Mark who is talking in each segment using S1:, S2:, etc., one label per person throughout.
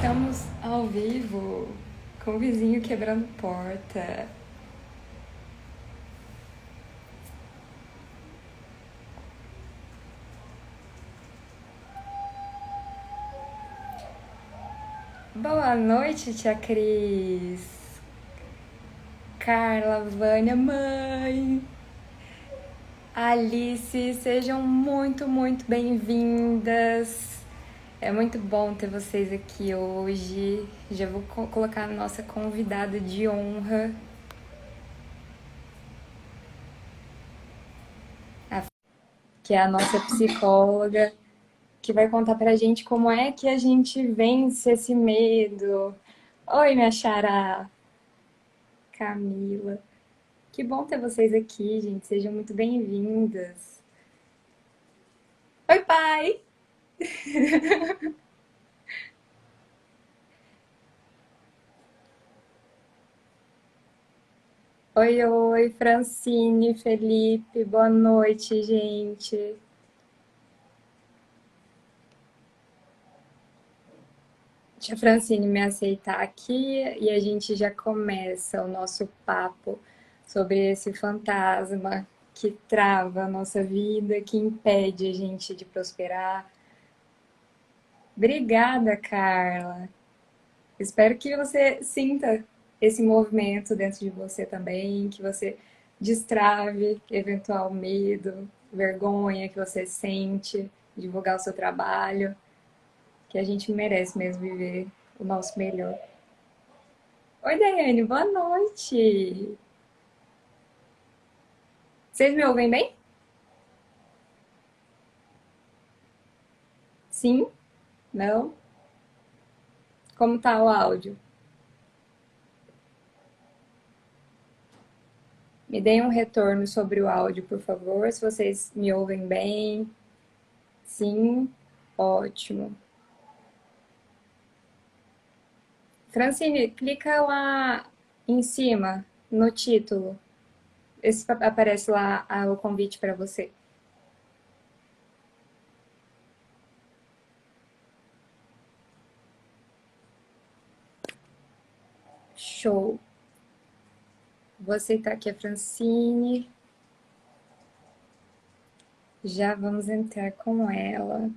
S1: Estamos ao vivo com o vizinho quebrando porta. Boa noite, tia Cris. Carla, Vânia, mãe. Alice, sejam muito bem-vindas. É muito bom ter vocês aqui hoje. Já vou colocar a nossa convidada de honra, que é a nossa psicóloga, que vai contar pra gente como é que a gente vence esse medo. Oi, minha xará, Camila. Que bom ter vocês aqui, gente. Sejam muito bem-vindas. Oi, pai! Oi, Francine, Felipe. Boa noite, gente. Deixa a Francine me aceitar aqui e a gente já começa o nosso papo sobre esse fantasma que trava a nossa vida, que impede a gente de prosperar. Obrigada, Carla. Espero que você sinta esse movimento dentro de você também, que você destrave eventual medo, vergonha que você sente, divulgar o seu trabalho, que a gente merece mesmo viver o nosso melhor. Oi, Daiane, boa noite. Vocês me ouvem bem? Sim? Não? Como tá o áudio? Me deem um retorno sobre o áudio, por favor, se vocês me ouvem bem. Sim? Ótimo. Francine, clica lá em cima, no título. Esse aparece lá o convite para você. Show. Vou aceitar aqui a Francine. Já vamos entrar com ela.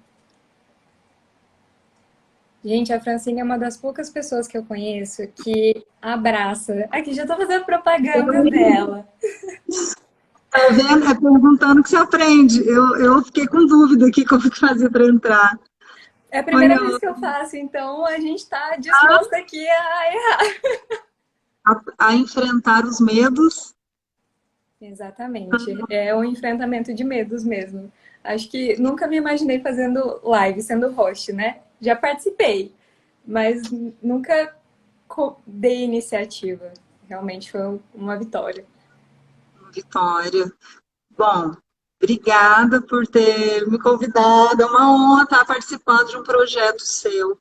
S1: Gente, a Francine é uma das poucas pessoas que eu conheço que abraça. Aqui, já tô fazendo propaganda dela.
S2: Tá vendo? É perguntando que se aprende. Eu fiquei com dúvida aqui como que fazia para entrar.
S1: É a
S2: Oi,
S1: primeira vez que eu faço, então a gente tá disposta aqui a errar.
S2: a enfrentar os medos.
S1: Exatamente. É um enfrentamento de medos mesmo. Acho que nunca me imaginei fazendo live, sendo host, né? Já participei, mas nunca dei iniciativa. Realmente foi uma vitória.
S2: Vitória. Bom, obrigada por ter me convidado. É uma honra estar participando de um projeto seu,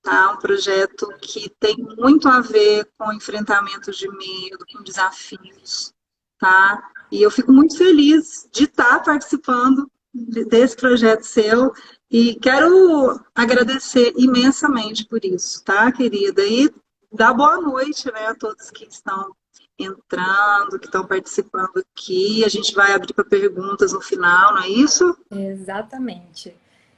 S2: tá? Um projeto que tem muito a ver com enfrentamento de medo, com desafios, tá? E eu fico muito feliz de estar participando desse projeto seu e quero agradecer imensamente por isso, tá, querida? E dar boa noite, né, a todos que estão entrando, que estão participando aqui. A gente vai abrir para perguntas no final, não é isso?
S1: Exatamente.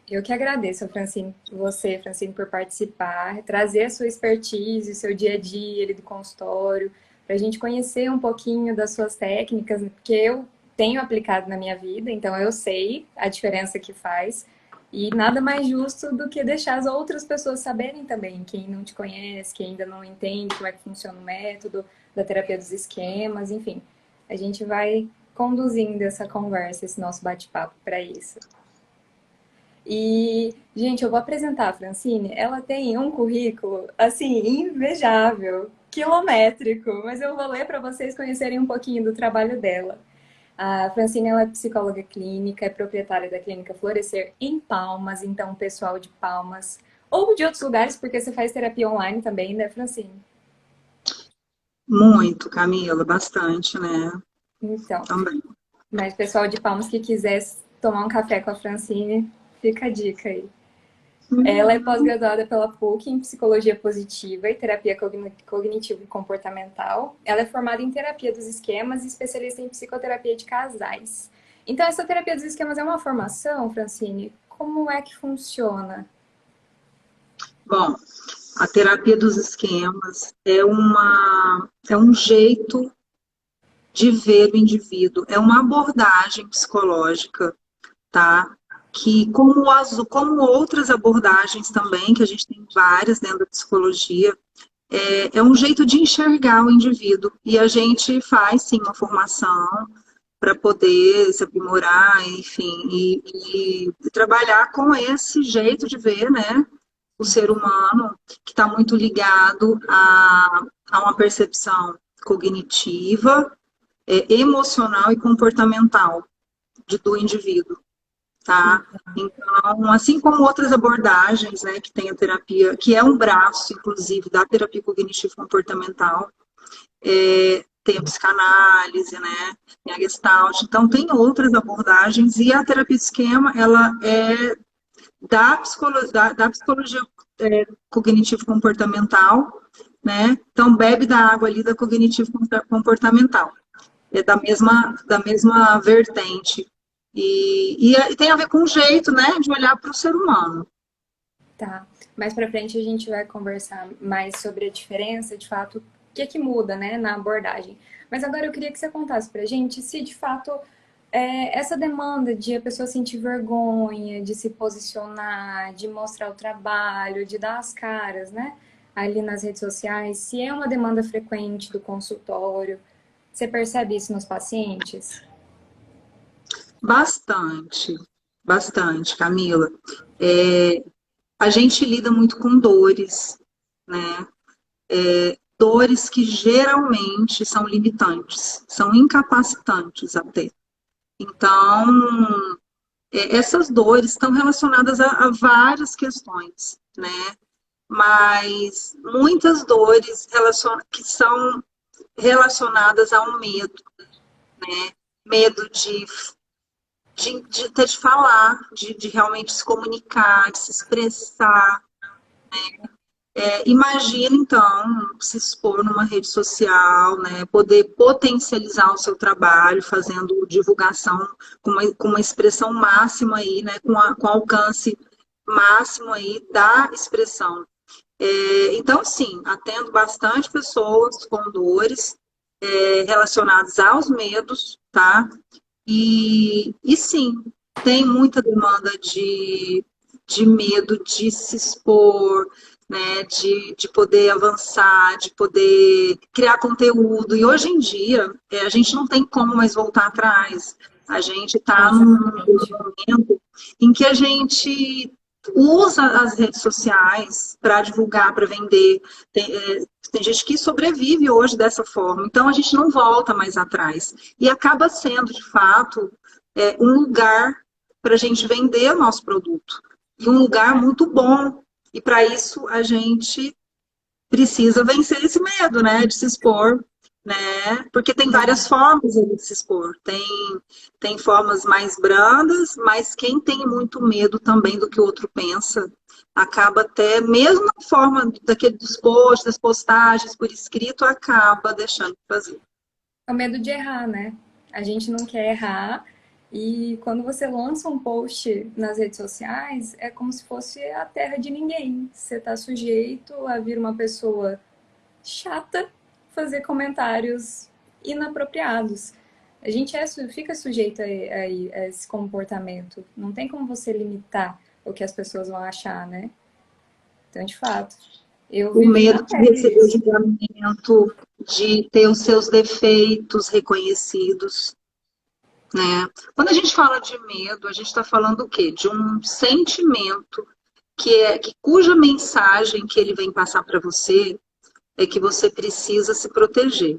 S1: Eu que agradeço, Francine, você, Francine, por participar, trazer a sua expertise, o seu dia a dia ali do consultório, para a gente conhecer um pouquinho das suas técnicas, porque eu tenho aplicado na minha vida, então eu sei a diferença que faz. E nada mais justo do que deixar as outras pessoas saberem também, quem não te conhece, quem ainda não entende como é que funciona o método da terapia dos esquemas, enfim. A gente vai conduzindo essa conversa, esse nosso bate-papo para isso. E, gente, eu vou apresentar a Francine. Ela tem um currículo, assim, invejável, quilométrico, mas eu vou ler para vocês conhecerem um pouquinho do trabalho dela. A Francine, ela é psicóloga clínica, é proprietária da clínica Florescer em Palmas, então, pessoal de Palmas, ou de outros lugares, porque você faz terapia online também, né, Francine?
S2: Muito, Camila, bastante, né?
S1: Então,
S2: Também.
S1: mas pessoal de Palmas que quiser tomar um café com a Francine, fica a dica aí. Ela é
S2: Uhum.
S1: pós-graduada pela PUC em Psicologia Positiva e Terapia Cognitivo e Comportamental. Ela é formada em Terapia dos Esquemas e especialista em Psicoterapia de Casais. Então, essa terapia dos esquemas é uma formação, Francine? Como é que funciona?
S2: Bom, a terapia dos esquemas é um jeito de ver o indivíduo, é uma abordagem psicológica, tá? Que, como outras abordagens também, que a gente tem várias dentro da psicologia, é um jeito de enxergar o indivíduo. E a gente faz, sim, uma formação para poder se aprimorar, enfim, e trabalhar com esse jeito de ver, né? O ser humano, que está muito ligado a uma percepção cognitiva, emocional e comportamental do indivíduo, tá? Então, assim como outras abordagens, né, que tem a terapia, que é um braço, inclusive, da terapia cognitivo-comportamental, tem a psicanálise, né, tem a Gestalt, então tem outras abordagens, e a terapia de esquema, ela é da psicologia cognitivo-comportamental, né, então bebe da água ali da cognitivo-comportamental, é da mesma vertente, e tem a ver com o jeito, né, de olhar para o ser humano.
S1: Tá. Mais pra frente a gente vai conversar mais sobre a diferença, de fato, o que é que muda, né, na abordagem. Mas agora eu queria que você contasse pra gente se de fato essa demanda de a pessoa sentir vergonha, de se posicionar, de mostrar o trabalho, de dar as caras, né, ali nas redes sociais, se é uma demanda frequente do consultório. Você percebe isso nos pacientes?
S2: Bastante, bastante, Camila. É, a gente lida muito com dores, né? Dores que geralmente são limitantes, são incapacitantes até. Então, essas dores estão relacionadas a várias questões, né? Mas muitas dores que são relacionadas a um medo, medo de falar, de realmente se comunicar, de se expressar. Imagina, então, se expor numa rede social, né, poder potencializar o seu trabalho, fazendo divulgação com uma expressão máxima aí, né, com alcance máximo aí da expressão. Então, sim, atendo bastante pessoas com dores relacionadas aos medos, tá? E sim, tem muita demanda de medo de se expor, né, de poder avançar, de poder criar conteúdo. E hoje em dia, a gente não tem como mais voltar atrás. A gente está num
S1: Exatamente.
S2: momento em que a gente usa as redes sociais para divulgar, para vender. Tem gente que sobrevive hoje dessa forma. Então, a gente não volta mais atrás. E acaba sendo, de fato, um lugar para a gente vender o nosso produto. E um lugar muito bom. E para isso a gente precisa vencer esse medo, né? De se expor, né? Porque tem várias formas de se expor. Tem formas mais brandas, mas quem tem muito medo também do que o outro pensa, acaba até, mesmo na forma dos posts, das postagens por escrito, acaba deixando de fazer.
S1: É o medo de errar, né? A gente não quer errar. E quando você lança um post nas redes sociais, é como se fosse a terra de ninguém. Você está sujeito a vir uma pessoa chata fazer comentários inapropriados. A gente fica sujeito a esse comportamento. Não tem como você limitar o que as pessoas vão achar, né? Então, de fato, eu
S2: O
S1: vivi na
S2: medo de
S1: pele
S2: receber
S1: isso.
S2: julgamento, de ter os seus defeitos reconhecidos, né? Quando a gente fala de medo, a gente está falando o quê? De um sentimento cuja mensagem que ele vem passar para você é que você precisa se proteger,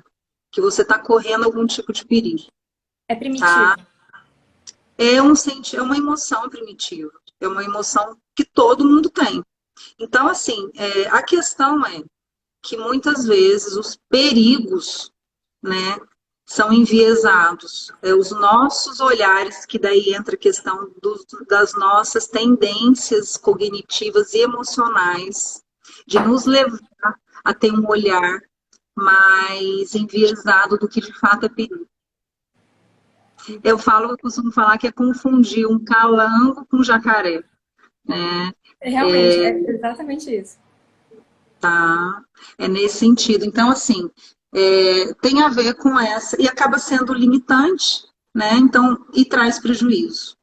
S2: que você está correndo algum tipo de perigo,
S1: É primitivo.
S2: tá? É uma emoção primitiva, é uma emoção que todo mundo tem. Então, assim, a questão é que muitas vezes os perigos, né, são enviesados. É os nossos olhares, que daí entra a questão das nossas tendências cognitivas e emocionais, de nos levar a ter um olhar mais enviesado do que de fato é perigo. Eu costumo falar que é confundir um calango com um jacaré, né?
S1: Realmente, é exatamente isso.
S2: Tá? É nesse sentido. Então, assim, tem a ver com essa, e acaba sendo limitante, né? Então, e traz prejuízo.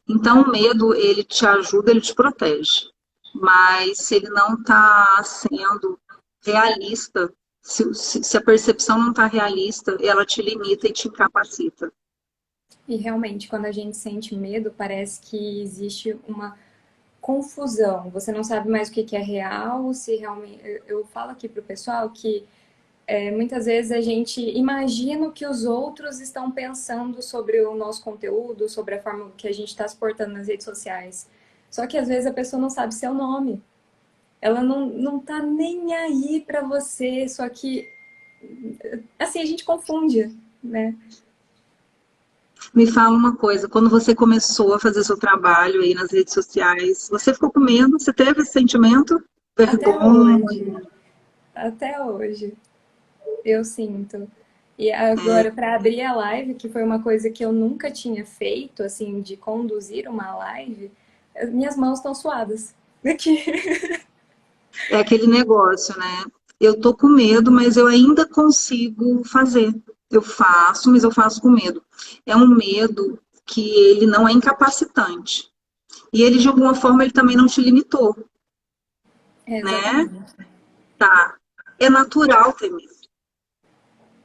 S2: Então, o medo, ele te ajuda, ele te protege. Mas se ele não está sendo realista, se a percepção não está realista, ela te limita e te incapacita.
S1: E realmente, quando a gente sente medo, parece que existe uma confusão. Você não sabe mais o que é real, se realmente. Eu falo aqui pro pessoal que muitas vezes a gente imagina o que os outros estão pensando sobre o nosso conteúdo, sobre a forma que a gente está se portando nas redes sociais. Só que às vezes a pessoa não sabe seu nome. Ela não tá nem aí para você, só que assim a gente confunde, né?
S2: Me fala uma coisa, quando você começou a fazer seu trabalho aí nas redes sociais, você ficou com medo? Você teve esse sentimento?
S1: Até
S2: Vergonha?
S1: hoje, até hoje eu sinto. E agora, para abrir a live, que foi uma coisa que eu nunca tinha feito, assim, de conduzir uma live, minhas mãos estão suadas. Aqui.
S2: É aquele negócio, né? Eu tô com medo, mas eu ainda consigo fazer. Eu faço, mas eu faço com medo. É um medo que ele não é incapacitante. E ele, de alguma forma, ele também não te limitou,
S1: É,
S2: né?
S1: exatamente.
S2: Tá. É natural ter medo.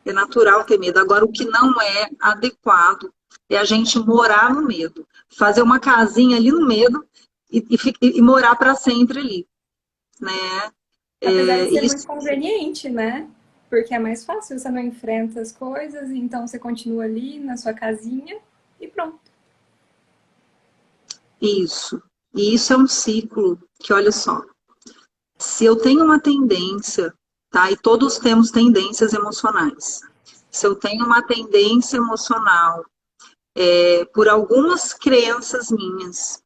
S2: É natural ter medo. Agora, o que não é adequado é a gente morar no medo. Fazer uma casinha ali no medo e morar para sempre ali, né?
S1: Apesar de ser muito
S2: Isso,
S1: conveniente, né? Porque é mais fácil, você não enfrenta as coisas, então você continua ali na sua casinha e pronto.
S2: isso. E isso é um ciclo que, olha só, se eu tenho uma tendência, tá? E todos temos tendências emocionais. Se eu tenho uma tendência emocional, por algumas crenças minhas,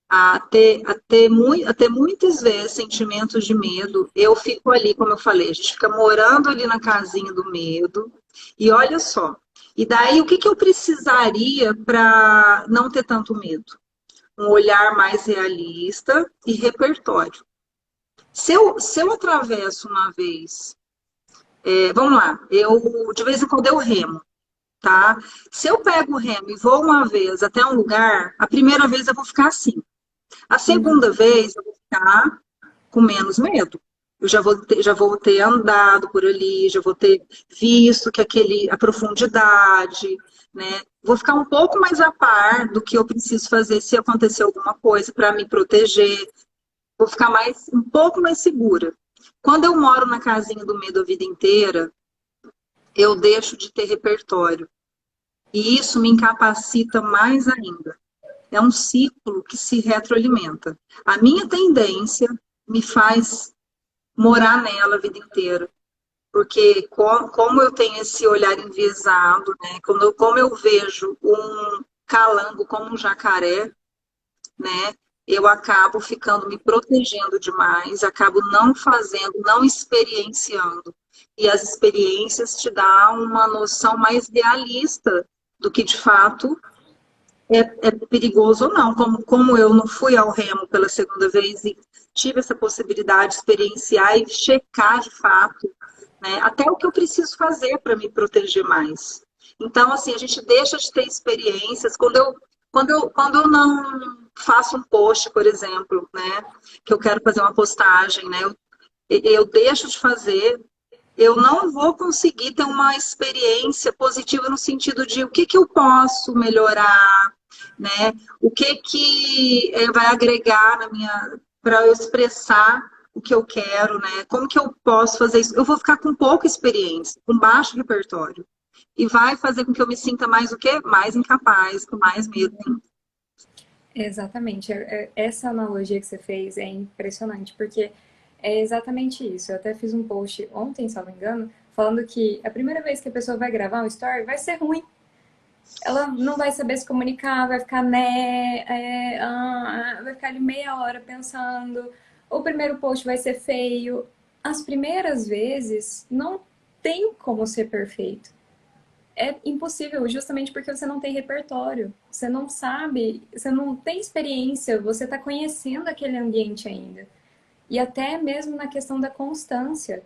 S2: a ter muitas vezes sentimentos de medo, eu fico ali, como eu falei, a gente fica morando ali na casinha do medo, e olha só. E daí, o que que eu precisaria para não ter tanto medo? Um olhar mais realista e repertório. Se eu atravesso uma vez, vamos lá, eu de vez em quando eu remo, tá? Se eu pego o remo e vou uma vez até um lugar, a primeira vez eu vou ficar assim. A segunda
S1: Uhum.
S2: vez eu vou ficar com menos medo. Eu já vou ter andado por ali, já vou ter visto que a profundidade, né? Vou ficar um pouco mais a par do que eu preciso fazer se acontecer alguma coisa para me proteger. Vou ficar um pouco mais segura. Quando eu moro na casinha do medo a vida inteira, eu deixo de ter repertório. E isso me incapacita mais ainda. É um ciclo que se retroalimenta. A minha tendência me faz morar nela a vida inteira. Porque como eu tenho esse olhar enviesado, né? Como eu vejo um calango como um jacaré, né? Eu acabo ficando me protegendo demais, acabo não fazendo, não experienciando. E as experiências te dão uma noção mais realista do que de fato é perigoso ou não. Como eu não fui ao remo pela segunda vez e tive essa possibilidade de experienciar e checar de fato, né, até o que eu preciso fazer para me proteger mais. Então, assim, a gente deixa de ter experiências. Quando eu não faço um post, por exemplo, né, que eu quero fazer uma postagem, né, eu deixo de fazer, eu não vou conseguir ter uma experiência positiva no sentido de o que que eu posso melhorar, né? O que que vai agregar na minha para eu expressar o que eu quero, né? Como que eu posso fazer isso? Eu vou ficar com pouca experiência, com baixo repertório. E vai fazer com que eu me sinta mais o quê? Mais incapaz, com mais medo.
S1: Exatamente. Essa analogia que você fez é impressionante, porque é exatamente isso. Eu até fiz um post ontem, se não me engano, falando que a primeira vez que a pessoa vai gravar um story vai ser ruim. Ela não vai saber se comunicar, vai ficar vai ficar ali meia hora pensando. O primeiro post vai ser feio. As primeiras vezes não tem como ser perfeito. É impossível, justamente porque você não tem repertório. Você não sabe, você não tem experiência, você está conhecendo aquele ambiente ainda. E até mesmo na questão da constância.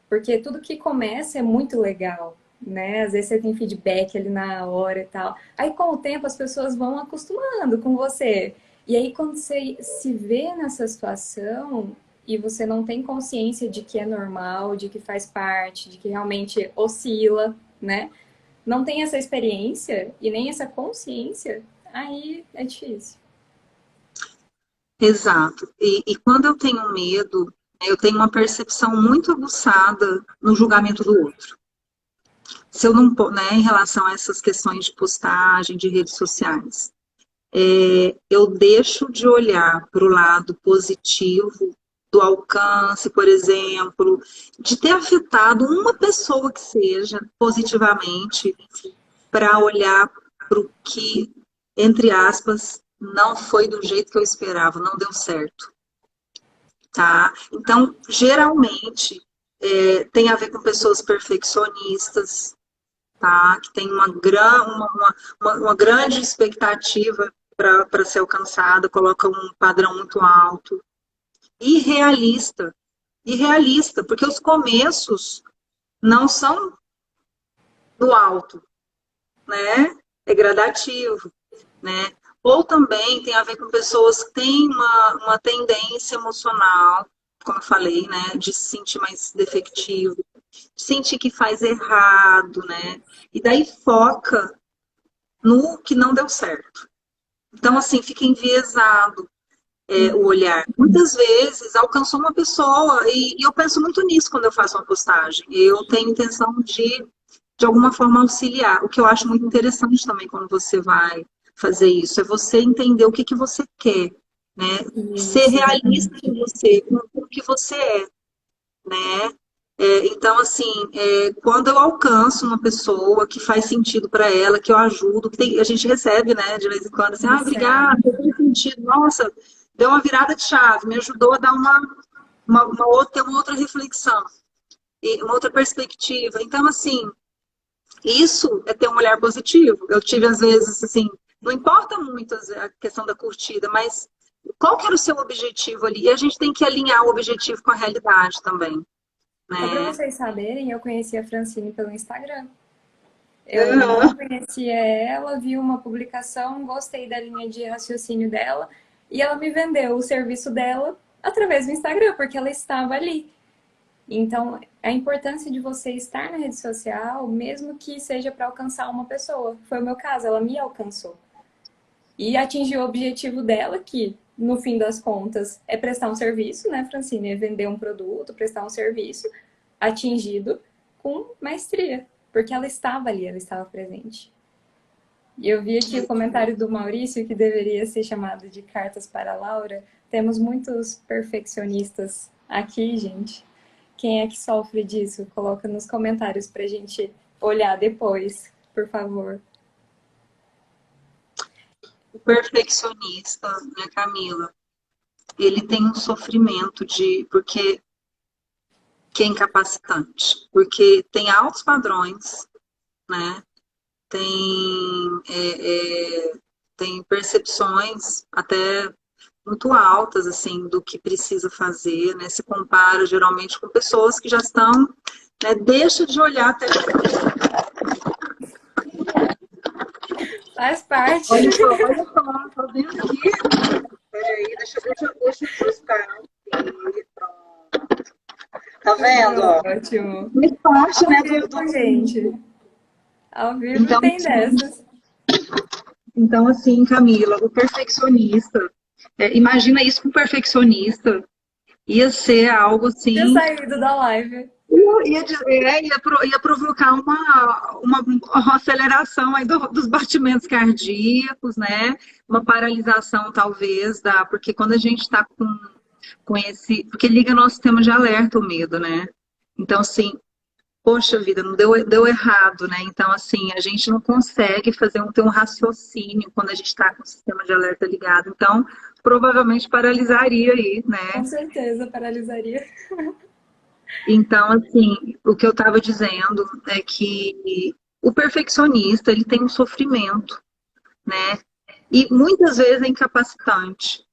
S1: Porque tudo que começa é muito legal, né? Às vezes você tem feedback ali na hora e tal. Aí com o tempo as pessoas vão acostumando com você. E aí quando você se vê nessa situação e você não tem consciência de que é normal, de que faz parte, de que realmente oscila, né? Não tem essa experiência e nem essa consciência, aí é difícil.
S2: Exato. E quando eu tenho medo, eu tenho uma percepção muito aguçada no julgamento do outro. Se eu não, né, em relação a essas questões de postagem, de redes sociais, eu deixo de olhar para o lado positivo do alcance, por exemplo, de ter afetado uma pessoa que seja positivamente, para olhar para o que, entre aspas, não foi do jeito que eu esperava, não deu certo, tá? Então, geralmente, tem a ver com pessoas perfeccionistas, tá? Que tem uma grande expectativa para ser alcançada, coloca um padrão muito alto. Irrealista. Irrealista, porque os começos não são do alto, né? É gradativo, né? Ou também tem a ver com pessoas que têm uma tendência emocional, como eu falei, né? De se sentir mais defectivo, de sentir que faz errado, né? E daí foca no que não deu certo. Então, assim, fica enviesado o olhar. Muitas vezes alcançou uma pessoa, e eu penso muito nisso quando eu faço uma postagem. Eu tenho intenção de alguma forma, auxiliar. O que eu acho muito interessante também quando você vai fazer isso, é você entender o que, que você quer, né? Ser
S1: Isso,
S2: realista
S1: exatamente.
S2: com você, com o que você é, né? Então, assim, quando eu alcanço uma pessoa que faz sentido para ela, que eu ajudo, a gente recebe, né, de vez em quando, assim, obrigada,
S1: Recebe.
S2: fez sentido, nossa, deu uma virada de chave, me ajudou a dar uma outra reflexão, e uma outra perspectiva. Então, assim, isso é ter um olhar positivo. Eu tive, às vezes, assim, não importa muito a questão da curtida, mas qual que era o seu objetivo ali? E a gente tem que alinhar o objetivo com a realidade também,
S1: Só para
S2: né?
S1: vocês saberem, eu conheci a Francine pelo Instagram. Eu não
S2: Uhum.
S1: conhecia ela, vi uma publicação, gostei da linha de raciocínio dela e ela me vendeu o serviço dela através do Instagram, porque ela estava ali. Então, a importância de você estar na rede social, mesmo que seja para alcançar uma pessoa. Foi o meu caso, ela me alcançou. E atingiu o objetivo dela, que, no fim das contas, é prestar um serviço, né, Francine? É vender um produto, prestar um serviço, atingido com maestria. Porque ela estava ali, ela estava presente. E eu vi aqui o comentário do Maurício, que deveria ser chamado de cartas para a Laura. Temos muitos perfeccionistas aqui, gente. Quem é que sofre disso? Coloca nos comentários pra gente olhar depois, por favor.
S2: O perfeccionista, né, Camila? Ele tem um sofrimento porque que é incapacitante, porque tem altos padrões, né? Tem, tem percepções até muito altas, assim, do que precisa fazer, né? Se compara geralmente com pessoas que já estão, né? Deixa de olhar até.
S1: Faz parte.
S2: Olha só, tô vendo aqui. Peraí, deixa eu buscar aqui. Pronto. Tá vendo? Ó?
S1: Ótimo.
S2: Faz parte,
S1: Ao
S2: né,
S1: vivo, gente. Ao vivo
S2: Então,
S1: tem dessas.
S2: então, assim, Camila, o perfeccionista, imagina isso com o perfeccionista, ia ser algo
S1: Tinha
S2: assim,
S1: saído da live.
S2: ia provocar uma aceleração aí dos batimentos cardíacos, né? Uma paralisação, talvez, porque quando a gente está com esse. Porque liga nosso sistema de alerta o medo, né? Então, assim, poxa vida, não deu errado, né? Então, assim, a gente não consegue ter um raciocínio quando a gente está com o sistema de alerta ligado. Então, provavelmente paralisaria aí,
S1: Com
S2: né?
S1: certeza paralisaria.
S2: Então, assim, o que eu estava dizendo é que o perfeccionista, ele tem um sofrimento, né? E muitas vezes é incapacitante.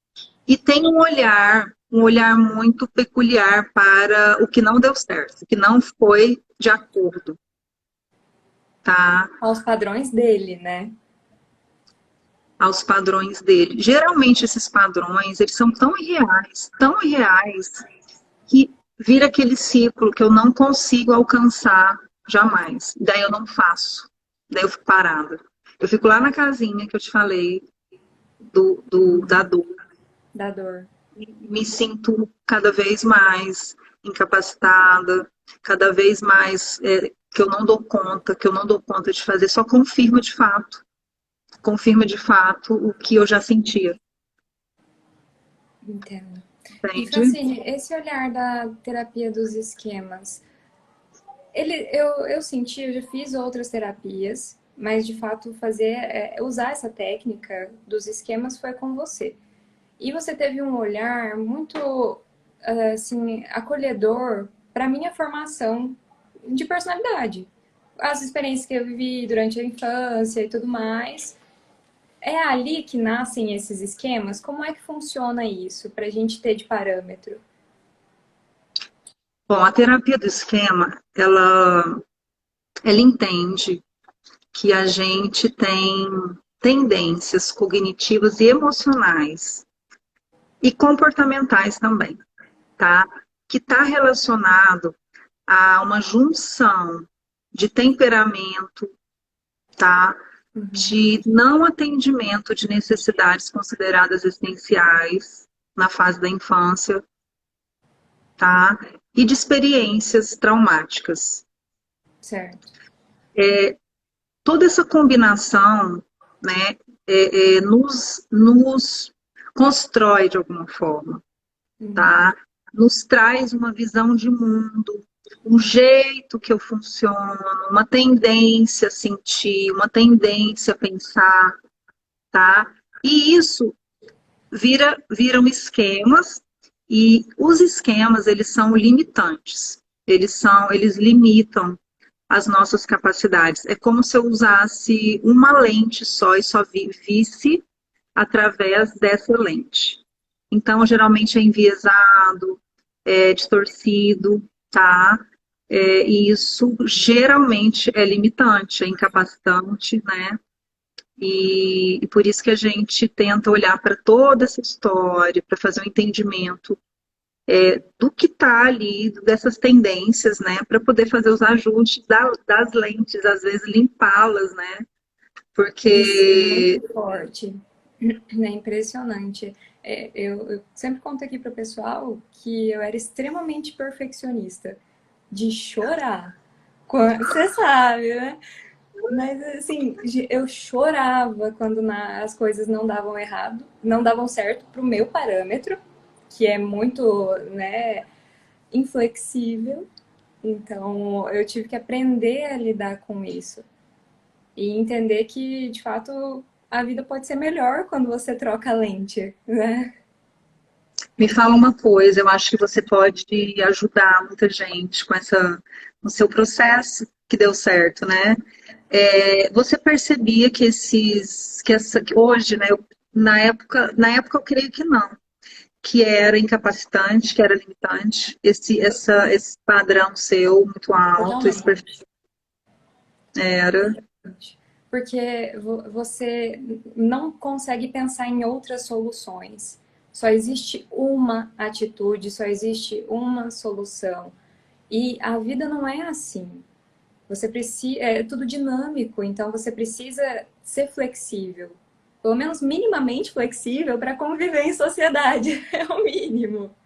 S2: E tem um olhar muito peculiar para o que não deu certo, o que não foi de acordo, tá?
S1: Aos padrões dele, né?
S2: Aos padrões dele. Geralmente esses padrões, eles são tão irreais, que vira aquele ciclo que eu não consigo alcançar jamais. Daí eu não faço. Daí eu fico parada. Eu fico lá na casinha que eu te falei da dor.
S1: Da dor.
S2: Me sinto cada vez mais incapacitada, cada vez mais que eu não dou conta, que eu não dou conta de fazer, só confirma de fato o que eu já sentia,
S1: Entendo. E
S2: entende?
S1: Francine, esse olhar da terapia dos esquemas, eu senti, eu já fiz outras terapias, mas de fato usar essa técnica dos esquemas foi com você. E você teve um olhar muito, assim, acolhedor para minha formação de personalidade. As experiências que eu vivi durante a infância e tudo mais. É ali que nascem esses esquemas? Como é que funciona isso para a gente ter de parâmetro?
S2: Bom, a terapia do esquema, ela entende que a gente tem tendências cognitivas e emocionais e comportamentais também, tá? Que está relacionado a uma junção de temperamento, tá?
S1: Uhum.
S2: De não atendimento de necessidades consideradas essenciais na fase da infância, tá? E de experiências traumáticas.
S1: Certo.
S2: Toda essa combinação, né, nos constrói de alguma forma,
S1: Uhum.
S2: tá? Nos traz uma visão de mundo, um jeito que eu funciono, uma tendência a sentir, uma tendência a pensar, tá? E isso viram esquemas, e os esquemas, eles são limitantes. Eles limitam as nossas capacidades. É como se eu usasse uma lente só e só visse através dessa lente. Então, geralmente é enviesado, é distorcido, tá? E isso geralmente é limitante, é incapacitante, né? E por isso que a gente tenta olhar para toda essa história, para fazer um entendimento do que está ali, dessas tendências, né? Para poder fazer os ajustes das lentes, às vezes limpá-las, né?
S1: Isso é muito
S2: Porque
S1: forte. É impressionante. Eu sempre conto aqui para o pessoal que eu era extremamente perfeccionista, de chorar. Você sabe, né? Mas assim, eu chorava quando as coisas não davam errado, não davam certo pro meu parâmetro, que é muito, né, inflexível. Então, eu tive que aprender a lidar com isso e entender que, de fato, a vida pode ser melhor quando você troca a lente, né?
S2: me fala uma coisa, eu acho que você pode ajudar muita gente no seu processo que deu certo, né? Você percebia que hoje, né? Na época eu creio que não, que era incapacitante, que era limitante, esse padrão seu muito alto, esse perfil
S1: Totalmente.
S2: era.
S1: Porque você não consegue pensar em outras soluções. Só existe uma atitude, só existe uma solução. E a vida não é assim. Você precisa, é tudo dinâmico, então você precisa ser flexível. Pelo menos minimamente flexível para conviver em sociedade, é o mínimo.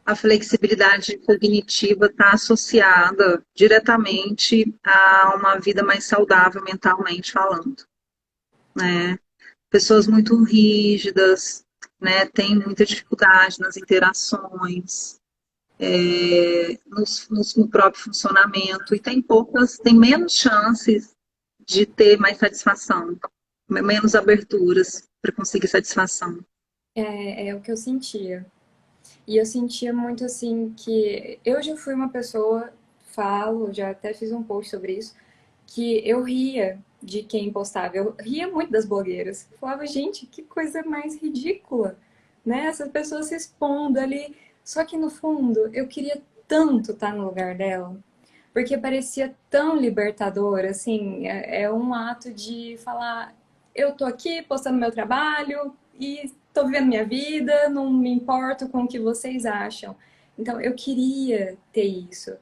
S2: A flexibilidade cognitiva está associada diretamente a uma vida mais saudável mentalmente falando, né? Pessoas muito rígidas, né? Têm muita dificuldade nas interações, no próprio funcionamento e tem menos chances de ter mais satisfação, menos aberturas para conseguir satisfação.
S1: É o que eu sentia. E eu sentia muito assim que eu já fui uma pessoa, falo, já até fiz um post sobre isso, que eu ria de quem postava, eu ria muito das blogueiras. Eu falava, gente, que coisa mais ridícula, né? Essas pessoas se expondo ali. Só que no fundo, eu queria tanto estar no lugar dela, porque parecia tão libertador, assim, é um ato de falar, eu tô aqui postando meu trabalho e tô vivendo minha vida, não me importo com o que vocês acham. Então, eu queria ter isso.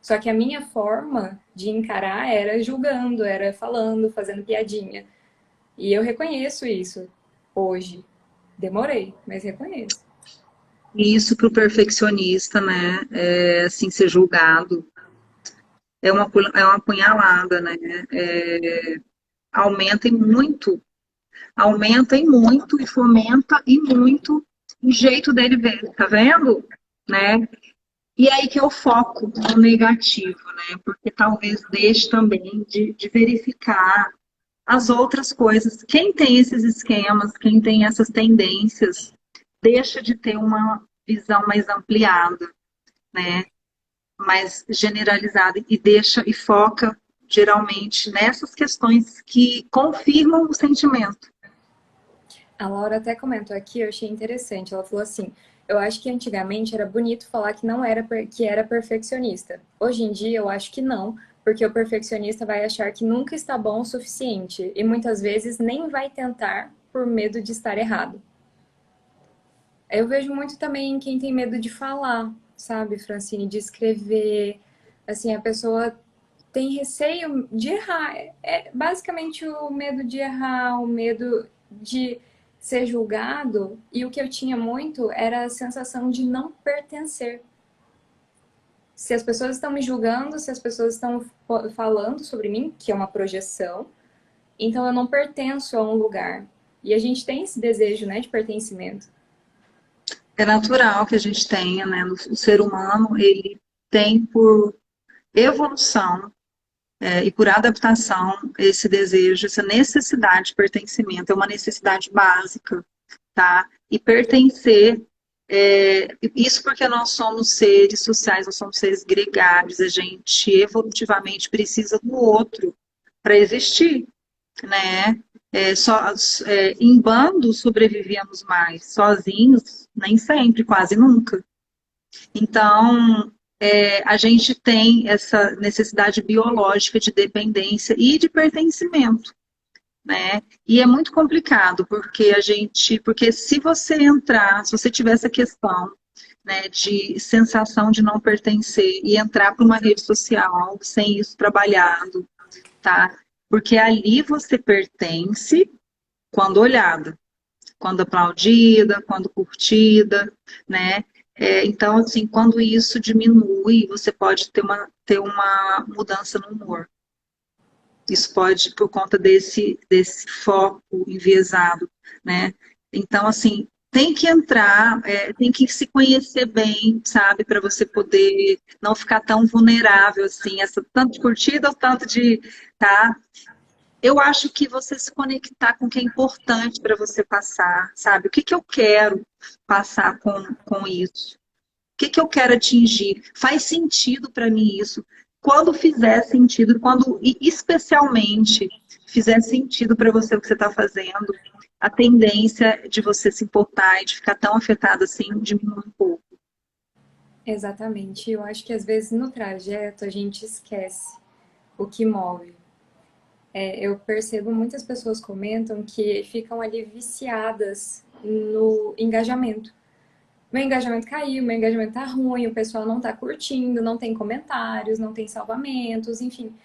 S1: Só que a minha forma de encarar era julgando, era falando, fazendo piadinha. E eu reconheço isso hoje. Demorei, mas reconheço.
S2: E isso para o perfeccionista, né, assim, ser julgado, é uma punhalada, né, aumenta e muito, aumenta e muito, e fomenta e muito o jeito dele ver, tá vendo? Né? E aí que eu foco no negativo, né? Porque talvez deixe também de verificar as outras coisas. Quem tem esses esquemas, quem tem essas tendências, deixa de ter uma visão mais ampliada, né? Mais generalizada e deixa e foca geralmente nessas questões que confirmam o sentimento.
S1: A Laura até comentou aqui, eu achei interessante. Ela falou assim: eu acho que antigamente era bonito falar que não era que era perfeccionista. Hoje em dia eu acho que não, porque o perfeccionista vai achar que nunca está bom o suficiente e muitas vezes nem vai tentar por medo de estar errado. Eu vejo muito também quem tem medo de falar, sabe, Francine, de escrever. Assim, a pessoa tem receio de errar. É basicamente o medo de errar, o medo de ser julgado. E o que eu tinha muito era a sensação de não pertencer. Se as pessoas estão me julgando, se as pessoas estão falando sobre mim, que é uma projeção, então eu não pertenço a um lugar. E a gente tem esse desejo, né, de pertencimento.
S2: É natural que a gente tenha, né? O ser humano, ele tem por evolução e por adaptação esse desejo, essa necessidade de pertencimento, é uma necessidade básica, tá? E pertencer, isso porque nós somos seres sociais, nós somos seres gregários, a gente evolutivamente precisa do outro para existir, né? Em bando sobrevivíamos mais, sozinhos nem sempre, quase nunca. Então, a gente tem essa necessidade biológica de dependência e de pertencimento, né? E é muito complicado, porque se você entrar, se você tiver essa questão, né, de sensação de não pertencer e entrar para uma rede social sem isso trabalhado, tá? Porque ali você pertence quando olhada, quando aplaudida, quando curtida, né? Então, assim, quando isso diminui, você pode ter uma mudança no humor. Isso pode, por conta desse foco enviesado, né? Então, assim, tem que entrar, tem que se conhecer bem, sabe? Para você poder não ficar tão vulnerável, assim, essa tanto de curtida ou tanto de, tá? Eu acho que você se conectar com o que é importante para você passar, sabe? O que que eu quero passar com isso? O que que eu quero atingir? Faz sentido para mim isso? Quando fizer sentido, e especialmente fizer sentido para você o que você está fazendo, a tendência de você se importar e de ficar tão afetado assim diminui um pouco.
S1: Exatamente. Eu acho que às vezes no trajeto a gente esquece o que move. Eu percebo muitas pessoas comentam que ficam ali viciadas no engajamento. Meu engajamento caiu, meu engajamento tá ruim, o pessoal não tá curtindo, não tem comentários, não tem salvamentos, enfim.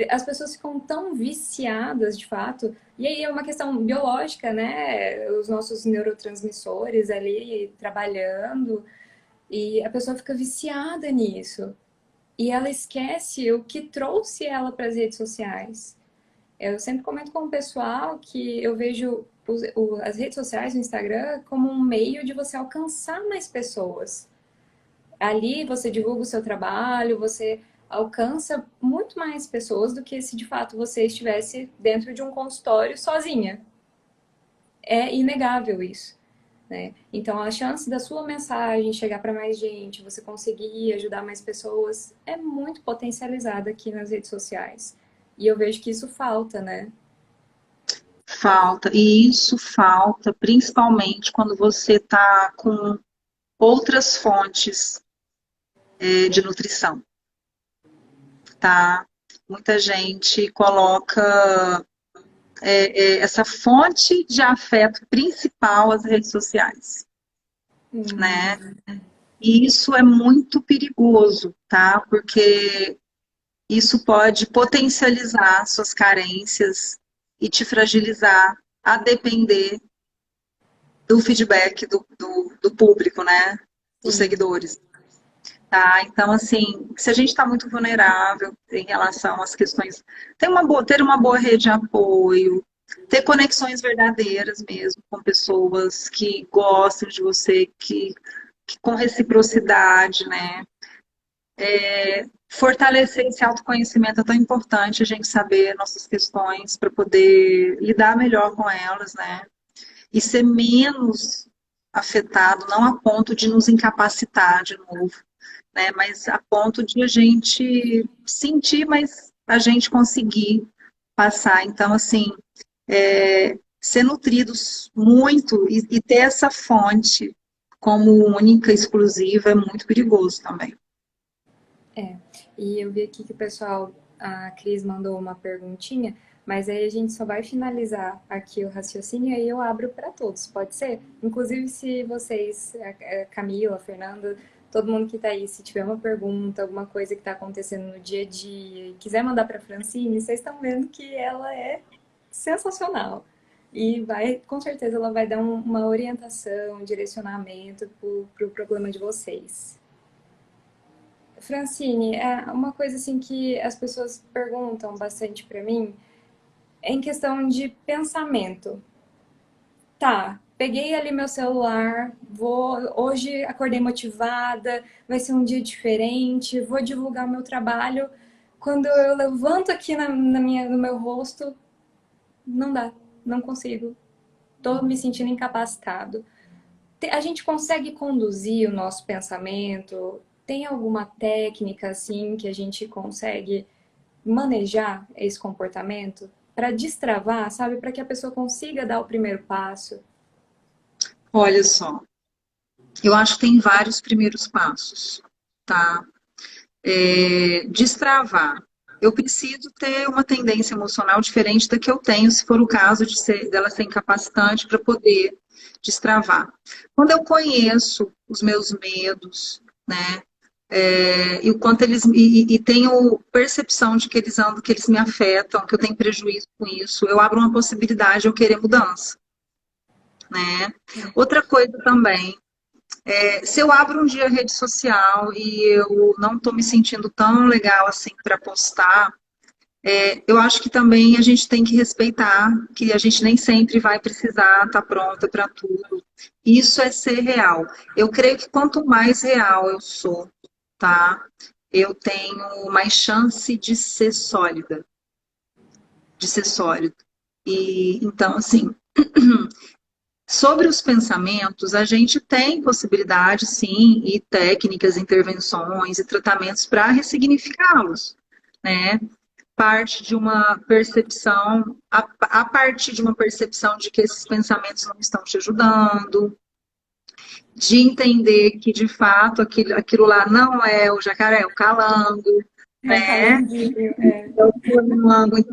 S1: As pessoas ficam tão viciadas, de fato, e aí é uma questão biológica, né? Os nossos neurotransmissores ali trabalhando, e a pessoa fica viciada nisso. E ela esquece o que trouxe ela para as redes sociais. Eu sempre comento com o pessoal que eu vejo as redes sociais, o Instagram, como um meio de você alcançar mais pessoas. Ali você divulga o seu trabalho, você alcança muito mais pessoas do que se de fato você estivesse dentro de um consultório sozinha. É inegável isso, né? Então, a chance da sua mensagem chegar para mais gente, você conseguir ajudar mais pessoas, é muito potencializada aqui nas redes sociais. E eu vejo que isso falta, né?
S2: Falta, e isso falta principalmente quando você está com outras fontes de nutrição, tá? Muita gente coloca essa fonte de afeto principal as redes sociais, né?
S1: Hum,
S2: E isso é muito perigoso, tá? Porque isso pode potencializar suas carências e te fragilizar a depender do feedback do público, né? Dos
S1: sim.
S2: seguidores. Tá? Então, assim, se a gente está muito vulnerável em relação às questões, ter uma boa rede de apoio, ter conexões verdadeiras mesmo com pessoas que gostam de você, que com reciprocidade, né? Fortalecer esse autoconhecimento é tão importante, a gente saber nossas questões para poder lidar melhor com elas, né? E ser menos afetado, não a ponto de nos incapacitar de novo, né? Mas a ponto de a gente sentir, mas a gente conseguir passar. Então, assim, ser nutridos muito e ter essa fonte como única, exclusiva, é muito perigoso também.
S1: É, e eu vi aqui que o pessoal, a Cris mandou uma perguntinha, mas aí a gente só vai finalizar aqui o raciocínio e aí eu abro para todos, pode ser? Inclusive, se vocês, a Camila, a Fernanda, todo mundo que está aí, se tiver uma pergunta, alguma coisa que está acontecendo no dia a dia e quiser mandar para a Francine, vocês estão vendo que ela é sensacional. E vai, com certeza, ela vai dar uma orientação, um direcionamento para o pro problema de vocês. Francine, é uma coisa assim que as pessoas perguntam bastante para mim é em questão de pensamento. Tá, peguei ali meu celular, vou, hoje acordei motivada, vai ser um dia diferente, vou divulgar meu trabalho. Quando eu levanto aqui no meu rosto, não dá, não consigo. Tô me sentindo incapacitado. A gente consegue conduzir o nosso pensamento? Tem alguma técnica assim que a gente consegue manejar esse comportamento para destravar, sabe? Para que a pessoa consiga dar o primeiro passo.
S2: Olha só, eu acho que tem vários primeiros passos, tá? Destravar. Eu preciso ter uma tendência emocional diferente da que eu tenho, se for o caso dela ser incapacitante para poder destravar. Quando eu conheço os meus medos, né, e o quanto eles e tenho percepção de que eles andam, que eles me afetam, que eu tenho prejuízo com isso, eu abro uma possibilidade de eu querer mudança, né? Outra coisa também, se eu abro um dia a rede social e eu não estou me sentindo tão legal assim para postar, eu acho que também a gente tem que respeitar que a gente nem sempre vai precisar estar pronta para tudo. Isso é ser real. Eu creio que quanto mais real eu sou, tá? Eu tenho mais chance de ser sólida, de ser sólido. E então, assim, sobre os pensamentos, a gente tem possibilidade, sim, e técnicas, intervenções e tratamentos para ressignificá-los, né? Parte de uma percepção, a partir de uma percepção de que esses pensamentos não estão te ajudando, de entender que, de fato, aquilo lá não é o jacaré, é o calango,
S1: É o
S2: né?
S1: calanguinho, é.
S2: Então,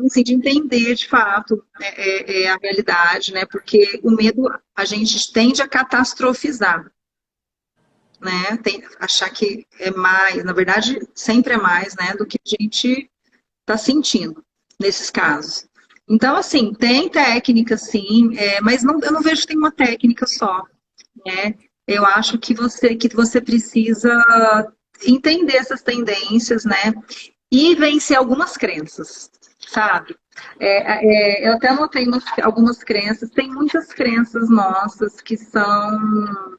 S2: assim, de entender de fato a realidade, né? Porque o medo a gente tende a catastrofizar, né? Achar que é mais, na verdade, sempre é mais, né? Do que a gente está sentindo nesses casos. Então, assim, tem técnica, sim, mas não, eu não vejo que tem uma técnica só, né? Eu acho que você precisa entender essas tendências, né? E vencer algumas crenças, sabe? Eu até anotei algumas crenças, tem muitas crenças nossas que são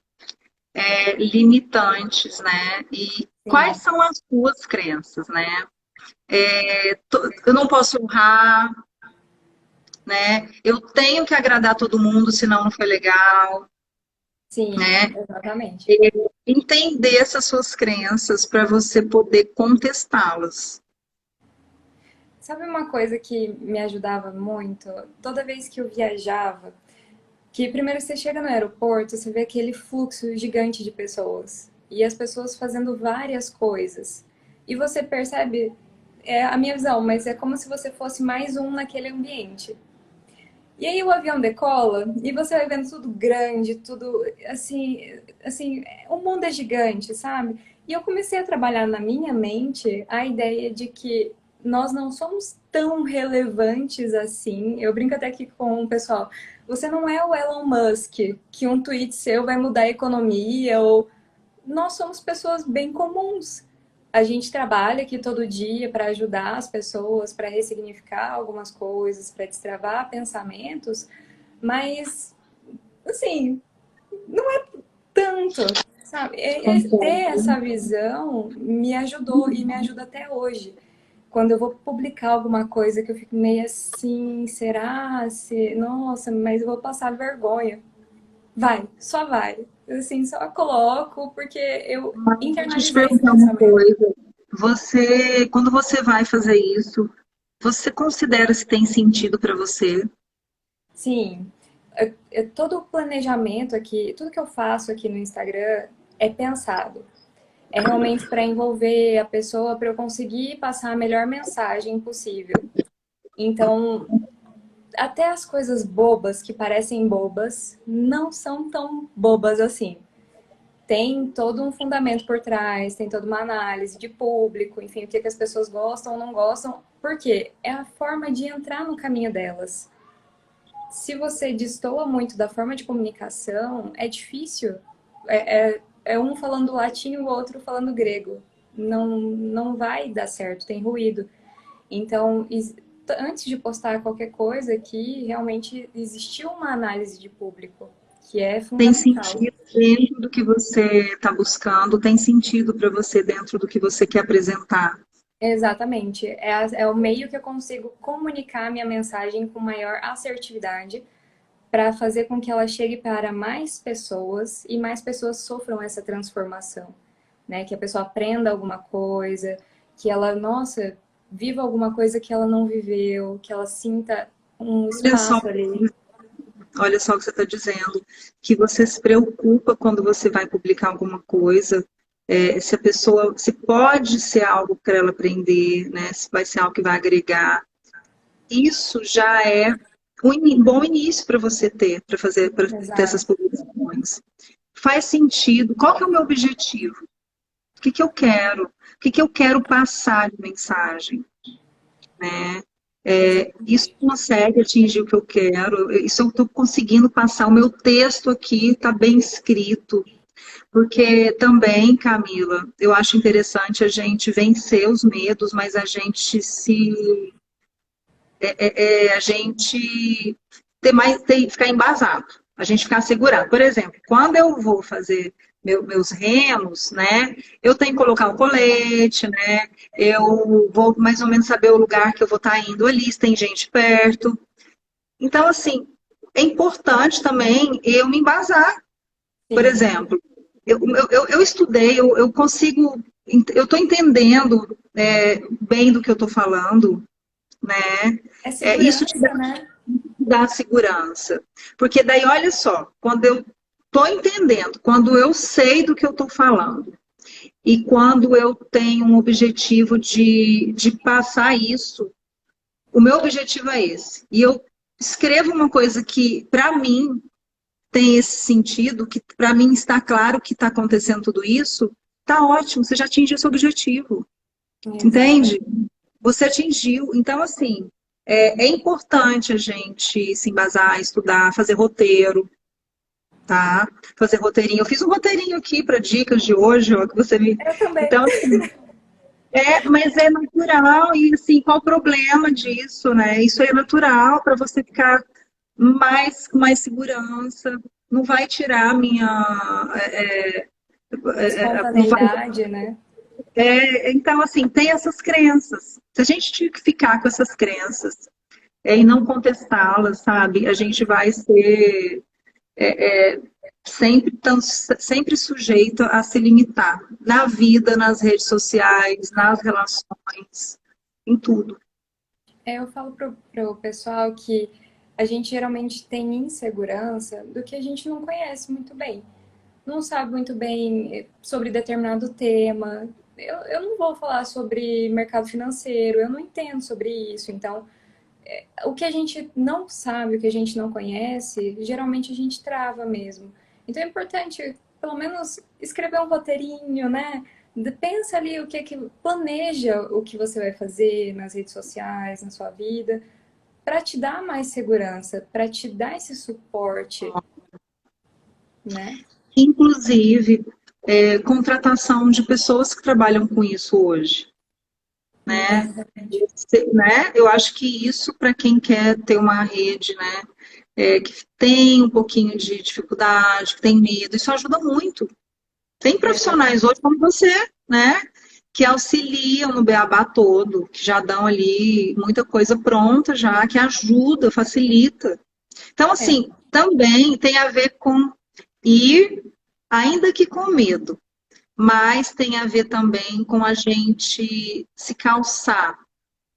S2: limitantes, né? E quais
S1: Sim,
S2: são as suas crenças, né? Eu não posso honrar, né? Eu tenho que agradar todo mundo, senão não foi legal,
S1: sim,
S2: né?
S1: exatamente.
S2: Entender essas suas crenças para você poder contestá-las.
S1: Sabe uma coisa que me ajudava muito? Toda vez que eu viajava, que primeiro você chega no aeroporto, você vê aquele fluxo gigante de pessoas. E as pessoas fazendo várias coisas. E você percebe, é a minha visão, mas é como se você fosse mais um naquele ambiente. E aí o avião decola e você vai vendo tudo grande, tudo assim, o mundo é gigante, sabe? E eu comecei a trabalhar na minha mente a ideia de que nós não somos tão relevantes assim. Eu brinco até aqui com o pessoal. Você não é o Elon Musk, que um tweet seu vai mudar a economia, ou nós somos pessoas bem comuns. A gente trabalha aqui todo dia para ajudar as pessoas, para ressignificar algumas coisas, para destravar pensamentos, mas, assim, tanto, sabe? Ter
S2: Concordo.
S1: essa visão me ajudou e me ajuda até hoje. Quando eu vou publicar alguma coisa que eu fico meio assim, será? Nossa, mas eu vou passar vergonha. Vai, só vai. Assim, só coloco porque eu
S2: Deixa eu te
S1: internalizei esse
S2: perguntar uma
S1: pensamento.
S2: coisa. Quando você vai fazer isso, você considera se tem sentido para você?
S1: Sim, todo o planejamento aqui, tudo que eu faço aqui no Instagram é pensado. É realmente para envolver a pessoa, para eu conseguir passar a melhor mensagem possível. Então, até as coisas bobas que parecem bobas não são tão bobas assim. Tem todo um fundamento por trás, tem toda uma análise de público, enfim, o que, que as pessoas gostam ou não gostam, porque é a forma de entrar no caminho delas. Se você destoa muito da forma de comunicação, é difícil. É um falando latim e o outro falando grego. Não vai dar certo, tem ruído. Então, antes de postar qualquer coisa aqui, realmente existiu uma análise de público, que é
S2: Tem
S1: fundamental.
S2: sentido dentro do que você está buscando? Tem sentido para você dentro do que você quer apresentar?
S1: Exatamente. É o meio que eu consigo comunicar minha mensagem com maior assertividade para fazer com que ela chegue para mais pessoas e mais pessoas sofram essa transformação, né? Que a pessoa aprenda alguma coisa, que ela, nossa, viva alguma coisa que ela não viveu, que ela sinta um
S2: Olha só,
S1: espaço ali.
S2: olha só o que você está dizendo, que você se preocupa quando você vai publicar alguma coisa, se a pessoa, se pode ser algo para ela aprender, né? Se vai ser algo que vai agregar. Isso já é um bom início para você ter, para ter essas
S1: Exato.
S2: publicações. Faz sentido. Qual que é o meu objetivo? O que que eu quero? O que que eu quero passar de mensagem? Né? Isso
S1: Exatamente.
S2: consegue atingir o que eu quero, isso eu estou conseguindo passar, o meu texto aqui está bem escrito, porque também, Camila, eu acho interessante a gente vencer os medos, mas a gente ficar embasado, a gente ficar segurado. Por exemplo, quando eu vou fazer meus remos, né? Eu tenho que colocar o colete, né? Eu vou mais ou menos saber o lugar que eu vou estar indo ali, se tem gente perto. Então, assim, é importante também eu me embasar. Por
S1: Sim.
S2: exemplo, eu estudei, eu consigo, eu estou entendendo bem do que eu estou falando, né?
S1: É
S2: Isso te
S1: segurança, né?
S2: dá segurança. Porque daí, olha só, quando eu estou entendendo, quando eu sei do que eu estou falando, e quando eu tenho um objetivo de passar isso, o meu objetivo é esse. E eu escrevo uma coisa que, para mim, tem esse sentido, que para mim está claro que está acontecendo tudo isso, tá ótimo, você já atingiu o seu objetivo.
S1: Exatamente.
S2: Entende? Você atingiu. Então, assim, é importante a gente se embasar, estudar, fazer roteiro, tá? Fazer roteirinho. Eu fiz um roteirinho aqui para dicas de hoje, ó, que você me.
S1: Eu também.
S2: Então, assim, mas é natural e assim, qual o problema disso, né? Isso é natural para você ficar com mais segurança. Não vai tirar a minha
S1: Espontaneidade, né?
S2: Então, assim, tem essas crenças. Se a gente tinha que ficar com essas crenças e não contestá-las, sabe? A gente vai ser sempre sujeito a se limitar na vida, nas redes sociais, nas relações, em tudo.
S1: Eu falo pro pessoal que a gente geralmente tem insegurança do que a gente não conhece muito bem. Não sabe muito bem sobre determinado tema. Eu não vou falar sobre mercado financeiro, eu não entendo sobre isso. Então, o que a gente não sabe, o que a gente não conhece, geralmente a gente trava mesmo. Então é importante, pelo menos, escrever um roteirinho, né? Pensa ali o que é que planeja o que você vai fazer nas redes sociais, na sua vida, para te dar mais segurança, para te dar esse suporte, né?
S2: Inclusive, contratação de pessoas que trabalham com isso hoje, né?
S1: Exatamente.
S2: Né? Eu acho que isso, para quem quer ter uma rede, né, que tem um pouquinho de dificuldade, que tem medo, isso ajuda muito. Tem profissionais
S1: Exatamente.
S2: hoje como você, né, que auxiliam no beabá todo, que já dão ali muita coisa pronta já, que ajuda, facilita. Então,
S1: É,
S2: assim, também tem a ver com ir, ainda que com medo, mas tem a ver também com a gente se calçar,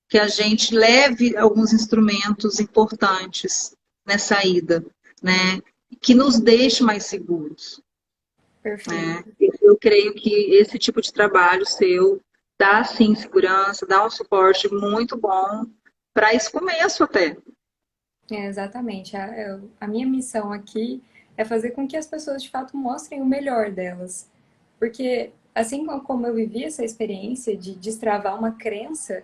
S2: que a gente leve alguns instrumentos importantes nessa ida, né? Que nos deixe mais seguros, né?
S1: perfeito.
S2: Eu creio que esse tipo de trabalho seu dá sim segurança, dá um suporte muito bom para esse começo até.
S1: Exatamente. A minha missão aqui é fazer com que as pessoas de fato mostrem o melhor delas. Porque assim como eu vivi essa experiência de destravar uma crença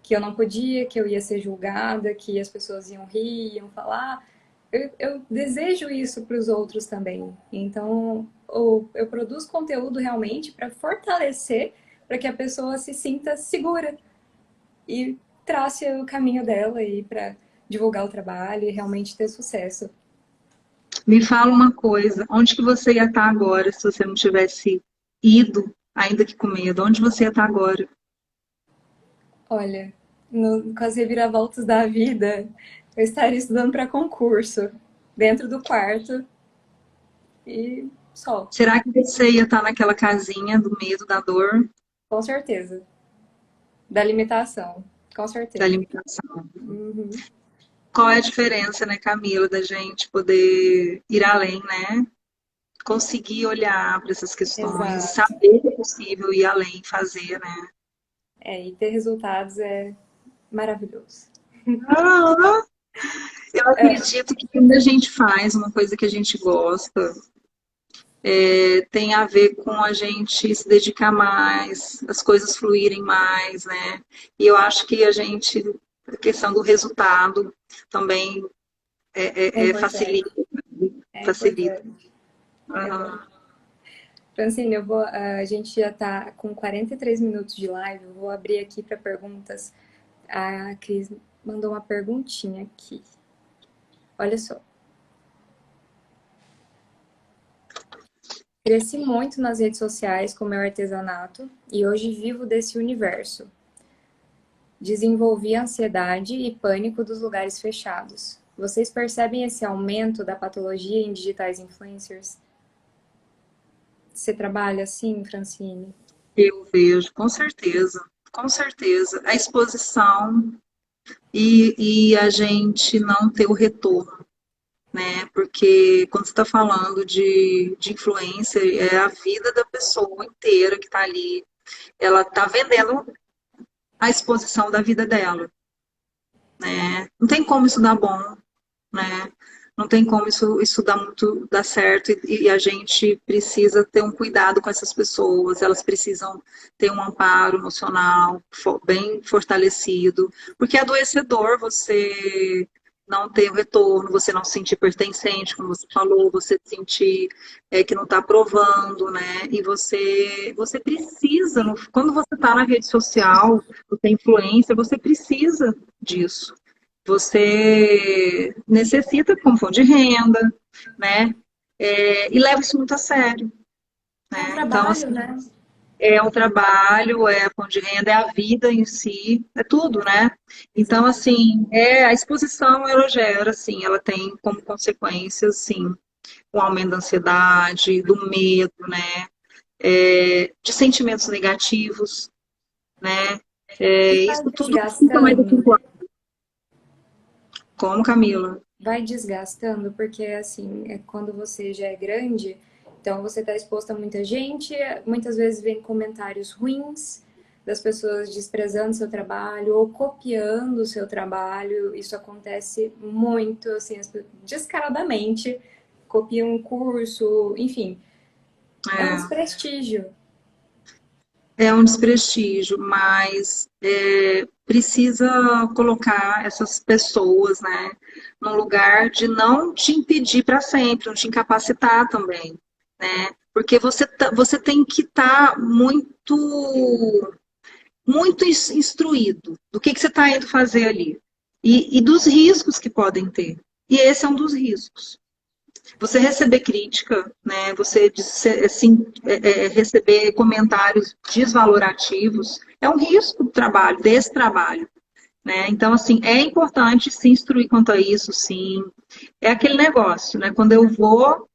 S1: que eu não podia, que eu ia ser julgada, que as pessoas iam rir, iam falar, eu desejo isso para os outros também. Então, eu produzo conteúdo realmente para fortalecer, para que a pessoa se sinta segura e trace o caminho dela aí para divulgar o trabalho e realmente ter sucesso.
S2: Me fala uma coisa, onde que você ia estar agora se você não tivesse ido, ainda que com medo? Onde você ia estar agora?
S1: Olha, com as reviravoltas da vida, eu estaria estudando para concurso, dentro do quarto e só,
S2: Será que você ia estar naquela casinha do medo, da dor,
S1: com certeza. Da limitação, com
S2: da
S1: certeza.
S2: limitação?
S1: Uhum.
S2: Qual é a diferença, né, Camila, da gente poder ir além, né? Conseguir olhar para essas questões e
S1: Exato.
S2: saber que é possível ir além, fazer, né?
S1: E ter resultados é maravilhoso.
S2: Ah, eu
S1: É,
S2: acredito que quando a gente faz uma coisa que a gente gosta, tem a ver com a gente se dedicar mais, as coisas fluírem mais, né? E eu acho que a questão do resultado também
S1: é importante.
S2: facilita,
S1: É
S2: facilita.
S1: importante.
S2: Aham.
S1: Francine, a gente já está com 43 minutos de live. Eu vou abrir aqui para perguntas. A Cris mandou uma perguntinha aqui. Olha só. Cresci muito nas redes sociais com meu artesanato e hoje vivo desse universo. Desenvolvi ansiedade e pânico dos lugares fechados. Vocês percebem esse aumento da patologia em digitais influencers? Você trabalha assim, Francine?
S2: Eu vejo, com certeza, com certeza. A exposição e a gente não ter o retorno, né? Porque quando você está falando de influência, é a vida da pessoa inteira que está ali. Ela está vendendo a exposição da vida dela, né? Não tem como isso dar bom, né? Não tem como isso dar certo e a gente precisa ter um cuidado com essas pessoas, elas precisam ter um amparo emocional bem fortalecido, porque é adoecedor você não ter o retorno, você não se sentir pertencente, como você falou, você sentir que não está aprovando, né? E você precisa, quando você está na rede social, você é influência, você precisa disso. Você necessita como fonte de renda, né? E leva isso muito a sério, né? Então,
S1: trabalho,
S2: assim,
S1: né?
S2: é o trabalho, é a fonte de renda, é a vida em si, é tudo, né? Então,
S1: Exatamente.
S2: assim, a exposição, ela gera, assim, ela tem como consequência, assim, o aumento da ansiedade, do medo, né? De sentimentos negativos, né?
S1: E vai
S2: Isso tudo fica mais
S1: desgastando,
S2: acentuado. Como, Camila?
S1: vai desgastando, porque assim, é quando você já é grande, então você está exposto a muita gente, muitas vezes vem comentários ruins das pessoas desprezando seu trabalho ou copiando o seu trabalho. Isso acontece muito, assim, descaradamente, copiam um curso, enfim, é um
S2: É,
S1: desprestígio.
S2: é um desprestígio, mas precisa colocar essas pessoas, né, num lugar de não te impedir para sempre, não te incapacitar também, né? Porque você tem que estar muito instruído do que você está indo fazer ali e dos riscos que podem ter. E esse é um dos riscos. Você receber crítica, né? Você assim, receber comentários desvalorativos é um risco do trabalho, desse trabalho. Né? Então, assim, é importante se instruir quanto a isso, sim. É aquele negócio, né? Quando eu vou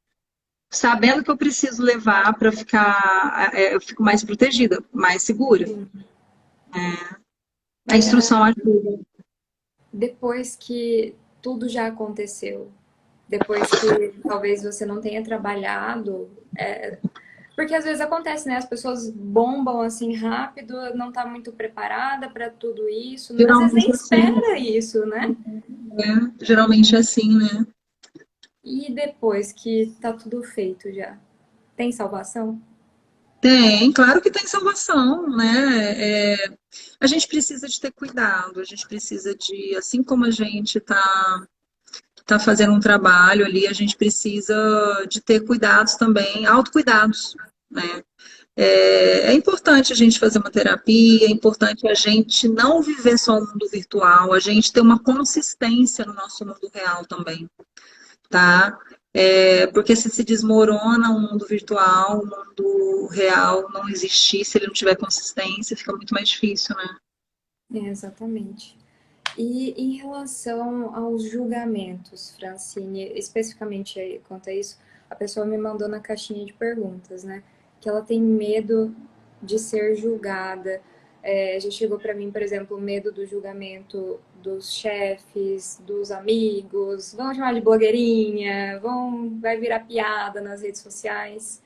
S2: sabendo que eu preciso levar para ficar, eu fico mais protegida, mais segura. A
S1: Mas
S2: instrução ajuda.
S1: depois que tudo já aconteceu, depois que talvez você não tenha trabalhado, porque às vezes acontece, né? As pessoas bombam assim rápido, não tá muito preparada para tudo isso, às vezes nem
S2: Geralmente é assim,
S1: espera isso, né?
S2: né? Geralmente é assim, né?
S1: E depois que tá tudo feito já, tem salvação?
S2: Tem, claro que tem salvação, né? A gente precisa de ter cuidado, a gente precisa de, assim como a gente tá fazendo um trabalho ali, a gente precisa de ter cuidados também, autocuidados, né? É importante a gente fazer uma terapia, é importante a gente não viver só o mundo virtual, a gente ter uma consistência no nosso mundo real também, tá? Porque se desmorona o mundo virtual, o mundo real não existir, se ele não tiver consistência, fica muito mais difícil, né?
S1: Exatamente. E em relação aos julgamentos, Francine, especificamente quanto a isso, a pessoa me mandou na caixinha de perguntas, né? Que ela tem medo de ser julgada. Já chegou para mim, por exemplo, o medo do julgamento dos chefes, dos amigos, vão chamar de blogueirinha, vai virar piada nas redes sociais.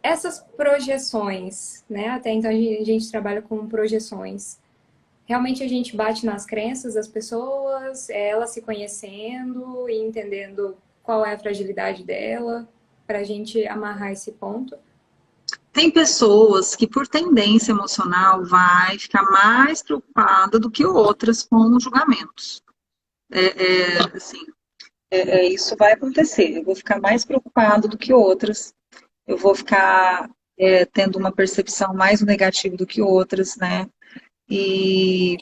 S1: Essas projeções, né? Até então a gente trabalha com projeções. Realmente a gente bate nas crenças das pessoas, ela se conhecendo e entendendo qual é a fragilidade dela, para a gente amarrar esse ponto.
S2: Tem pessoas que, por tendência emocional, vai ficar mais preocupada do que outras com os julgamentos. Assim, isso vai acontecer. Eu vou ficar mais preocupada do que outras. Eu vou ficar tendo uma percepção mais negativa do que outras, né? E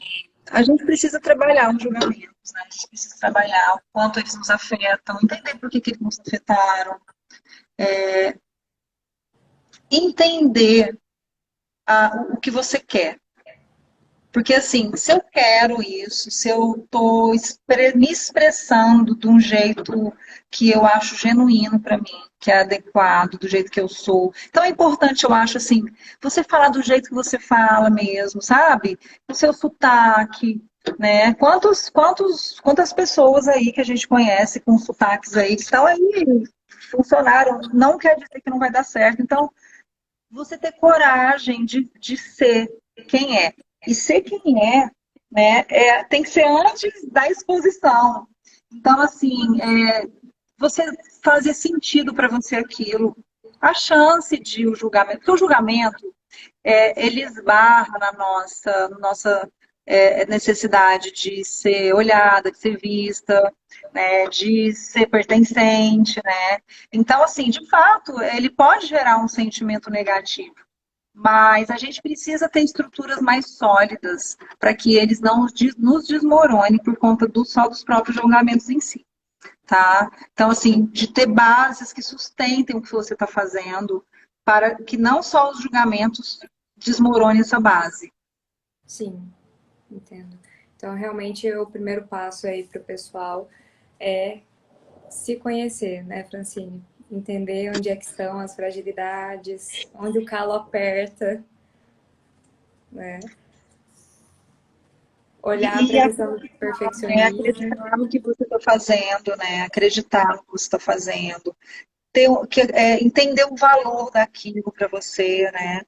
S2: a gente precisa trabalhar os julgamentos, né? A gente precisa trabalhar o quanto eles nos afetam, entender por que eles nos afetaram, entender o que você quer. Porque, assim, se eu quero isso, se eu estou me expressando de um jeito que eu acho genuíno para mim, que é adequado, do jeito que eu sou. Então, é importante, eu acho, assim, você falar do jeito que você fala mesmo, sabe? O seu sotaque, né? Quantas pessoas aí que a gente conhece com sotaques aí que estão aí, funcionaram, não quer dizer que não vai dar certo. Então, você ter coragem de ser quem é. E ser quem é, né, tem que ser antes da exposição. Então, assim, você fazer sentido para você aquilo. A chance de o julgamento, porque o julgamento, ele esbarra na nossa necessidade de ser olhada, de ser vista, né, de ser pertencente, né? Então, assim, de fato, ele pode gerar um sentimento negativo, mas a gente precisa ter estruturas mais sólidas para que eles não nos desmoronem por conta só dos próprios julgamentos em si. tá? Então, assim, de ter bases que sustentem o que você está fazendo, para que não só os julgamentos desmoronem essa base.
S1: Sim, entendo. Então, realmente, o primeiro passo aí para o pessoal é se conhecer, né, Francine? Entender onde é que estão as fragilidades, onde o calo aperta, né? Olhar para
S2: E
S1: a questão do
S2: acreditar, né?
S1: perfeccionismo.
S2: Acreditar no que você está fazendo, né? Acreditar no que você está fazendo. Ter, entender o valor daquilo para você, né?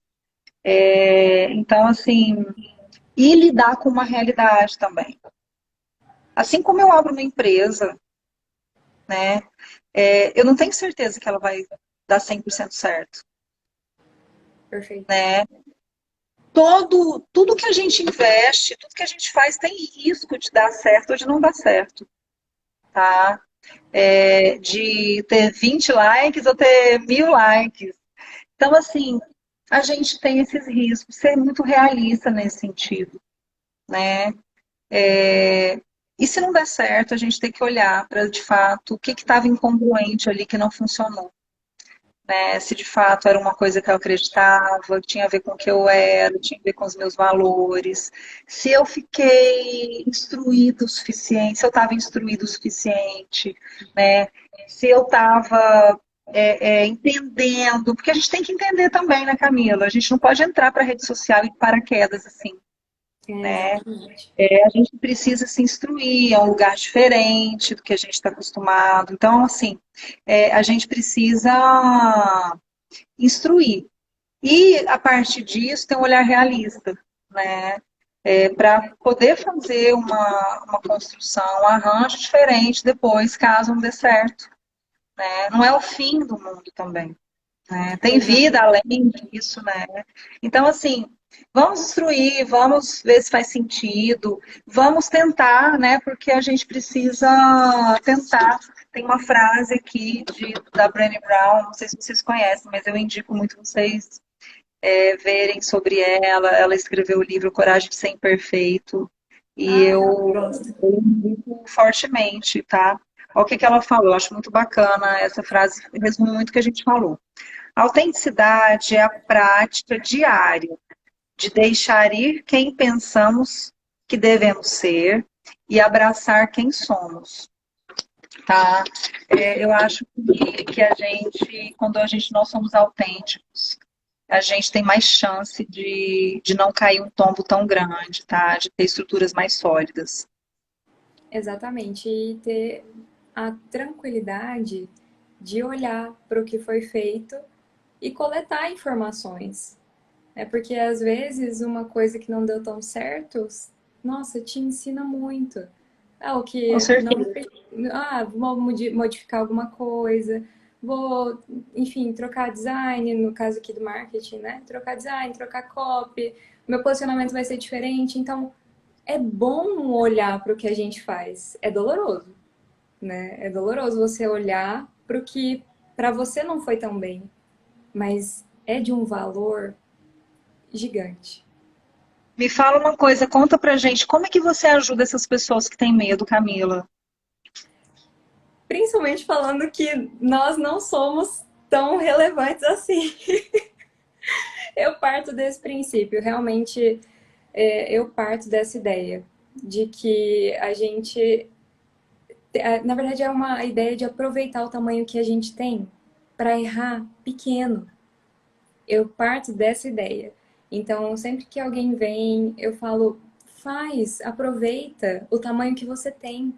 S2: Então, assim, e lidar com uma realidade também. Assim como eu abro uma empresa, né? Eu não tenho certeza que ela vai dar 100% certo,
S1: Perfeito.
S2: né? Tudo que a gente investe, tudo que a gente faz tem risco de dar certo ou de não dar certo, tá? De ter 20 likes ou ter 1.000 likes. Então, assim, a gente tem esses riscos, ser muito realista nesse sentido, né? E se não der certo, a gente tem que olhar para, de fato, o que estava incongruente ali que não funcionou. Né? Se de fato era uma coisa que eu acreditava, que tinha a ver com o que eu era, tinha a ver com os meus valores, se eu fiquei instruído o suficiente, se eu estava instruído o suficiente, né? Se eu estava entendendo, porque a gente tem que entender também, né, Camila? A gente não pode entrar para a rede social e de paraquedas assim,
S1: É,
S2: né?
S1: exatamente.
S2: A gente precisa se instruir, é um lugar diferente do que a gente está acostumado. Então, assim, a gente precisa instruir. E, a partir disso, ter um olhar realista, né? Para poder fazer uma construção, um arranjo diferente depois, caso não dê certo. Né? Não é o fim do mundo também. Né? Tem vida
S1: Exatamente.
S2: além disso, né? Então, assim, vamos instruir, vamos ver se faz sentido, vamos tentar, né? Porque a gente precisa tentar. Tem uma frase aqui da Brené Brown, não sei se vocês conhecem, mas eu indico muito vocês verem sobre ela. Ela escreveu o livro Coragem de Ser Imperfeito e
S1: Ah, gosto.
S2: eu indico fortemente, tá? Olha o que ela falou, eu acho muito bacana essa frase, resume muito o que a gente falou. Autenticidade é a prática diária de deixar ir quem pensamos que devemos ser e abraçar quem somos, tá? Eu
S1: Perfeito.
S2: acho que quando nós somos autênticos, a gente tem mais chance de não cair um tombo tão grande, tá? De ter estruturas mais sólidas.
S1: Exatamente. E ter a tranquilidade de olhar para o que foi feito e coletar informações. É porque às vezes uma coisa que não deu tão certo, nossa, te ensina muito. Ah, o
S2: Com
S1: que não.
S2: certeza.
S1: Vou modificar alguma coisa, vou, enfim, trocar design, no caso aqui do marketing, né? Trocar design, trocar copy, meu posicionamento vai ser diferente. Então, é bom olhar para o que a gente faz. É doloroso, né? É doloroso você olhar para o que para você não foi tão bem, mas é de um valor gigante.
S2: Me fala uma coisa, conta pra gente, como é que você ajuda essas pessoas que têm medo, Camila?
S1: Principalmente falando que nós não somos tão relevantes assim. Eu parto desse princípio, realmente eu parto dessa ideia de que a gente, na verdade, é uma ideia de aproveitar o tamanho que a gente tem para errar pequeno. Eu parto dessa ideia. Então, sempre que alguém vem, eu falo, faz, aproveita o tamanho que você tem,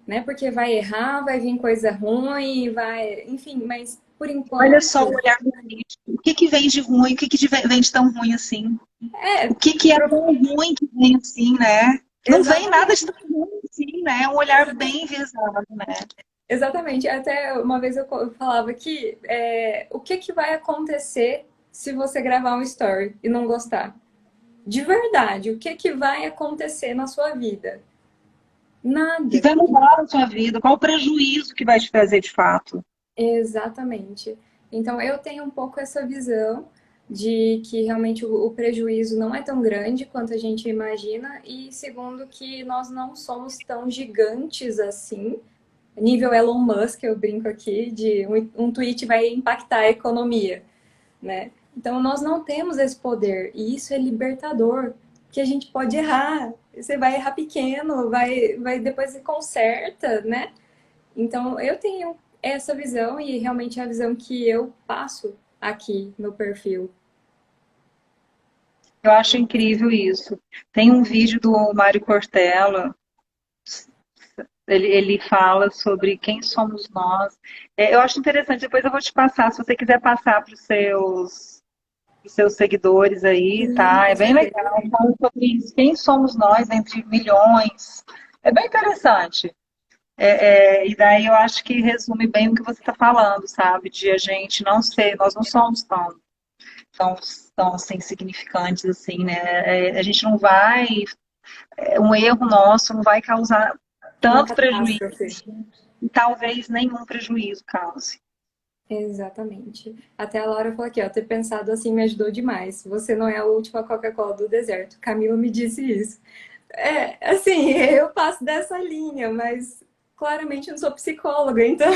S1: né? Porque vai errar, vai vir coisa ruim, vai, enfim, mas por
S2: Olha só o
S1: enquanto,
S2: olhar crítico. O que que vem de ruim? O que que vem de tão ruim assim?
S1: é,
S2: O que que é
S1: pro-
S2: tão ruim que vem assim, né? Não vem nada
S1: exatamente.
S2: de tão ruim assim, né? É um olhar bem visado, né?
S1: Exatamente. Até uma vez eu falava que o que, que vai acontecer se você gravar um story e não gostar? De verdade, o que, que vai acontecer na sua vida?
S2: Que
S1: Nada.
S2: vai mudar a sua vida? Qual o prejuízo que vai te trazer de fato?
S1: Exatamente. Então eu tenho um pouco essa visão de que realmente o prejuízo não é tão grande quanto a gente imagina, e segundo, que nós não somos tão gigantes assim. nível Elon Musk, eu brinco aqui, de um tweet vai impactar a economia, né? Então, nós não temos esse poder, e isso é libertador, que a gente pode errar. Você vai errar pequeno, depois se conserta, né? Então, eu tenho essa visão e realmente é a visão que eu passo aqui no perfil.
S2: Eu acho incrível isso. Tem um vídeo do Mário Cortella, ele fala sobre quem somos nós. Eu acho interessante, depois eu vou te passar, se você quiser passar para os seus seguidores aí,
S1: Sim,
S2: tá? É
S1: com
S2: bem legal.
S1: certeza.
S2: Fala sobre isso. Quem somos nós entre milhões? É bem interessante. E daí eu acho que resume bem o que você está falando, sabe? De a gente não ser, nós não somos tão, tão assim, significantes assim, né? A gente não vai, um erro nosso não vai causar
S1: Uma
S2: tanto prejuízo
S1: catástrofe.
S2: e talvez nenhum prejuízo cause.
S1: Exatamente. Até a Laura falou aqui, ó, ter pensado assim me ajudou demais. Você não é a última Coca-Cola do deserto. Camila me disse isso. É, assim, eu passo dessa linha, mas claramente eu não sou psicóloga, então.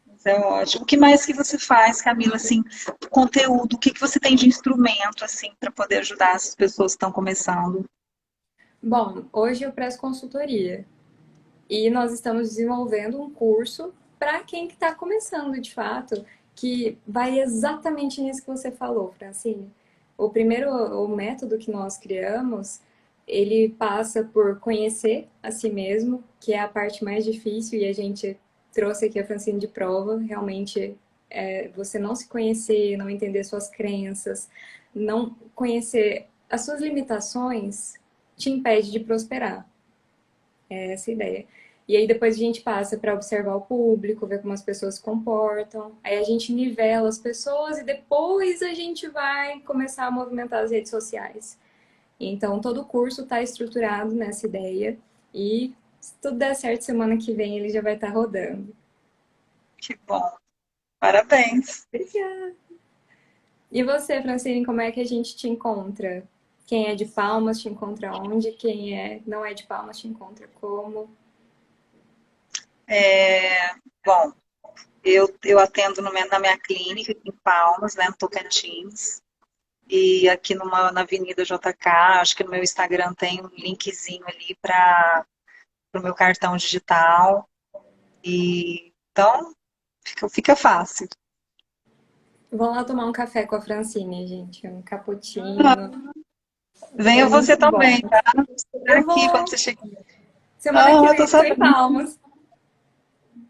S2: Mas é ótimo. O que mais que você faz, Camila, assim, conteúdo, o que que você tem de instrumento, assim, para poder ajudar as pessoas que estão começando?
S1: Bom, hoje eu presto consultoria e nós estamos desenvolvendo um curso para quem que está começando de fato, que vai exatamente nisso que você falou, Francine. O método que nós criamos, ele passa por conhecer a si mesmo, que é a parte mais difícil, e a gente trouxe aqui a Francine de prova, realmente você não se conhecer, não entender suas crenças, não conhecer as suas limitações, te impede de prosperar. É essa a ideia. E aí depois a gente passa para observar o público, ver como as pessoas se comportam. Aí a gente nivela as pessoas e depois a gente vai começar a movimentar as redes sociais. Então todo o curso está estruturado nessa ideia e se tudo der certo, semana que vem ele já vai estar rodando.
S2: Que bom. Parabéns.
S1: Obrigada. E você, Francine, como é que a gente te encontra? Quem é de Palmas te encontra onde? Quem não é de Palmas te encontra como?
S2: Bom, eu atendo na minha clínica aqui em Palmas, né, no Tocantins. E aqui na Avenida JK, acho que no meu Instagram tem um linkzinho ali para o meu cartão digital. E então fica fácil.
S1: Vou lá tomar um café com a Francine, gente. Um cappuccino. É
S2: Venha você
S1: muito
S2: também,
S1: bom.
S2: tá? Estou
S1: Eu
S2: aqui quando
S1: vou.
S2: você chegar.
S1: Semana que
S2: Ah, eu
S1: vem
S2: tô
S1: eu tô em
S2: sabendo.
S1: Palmas.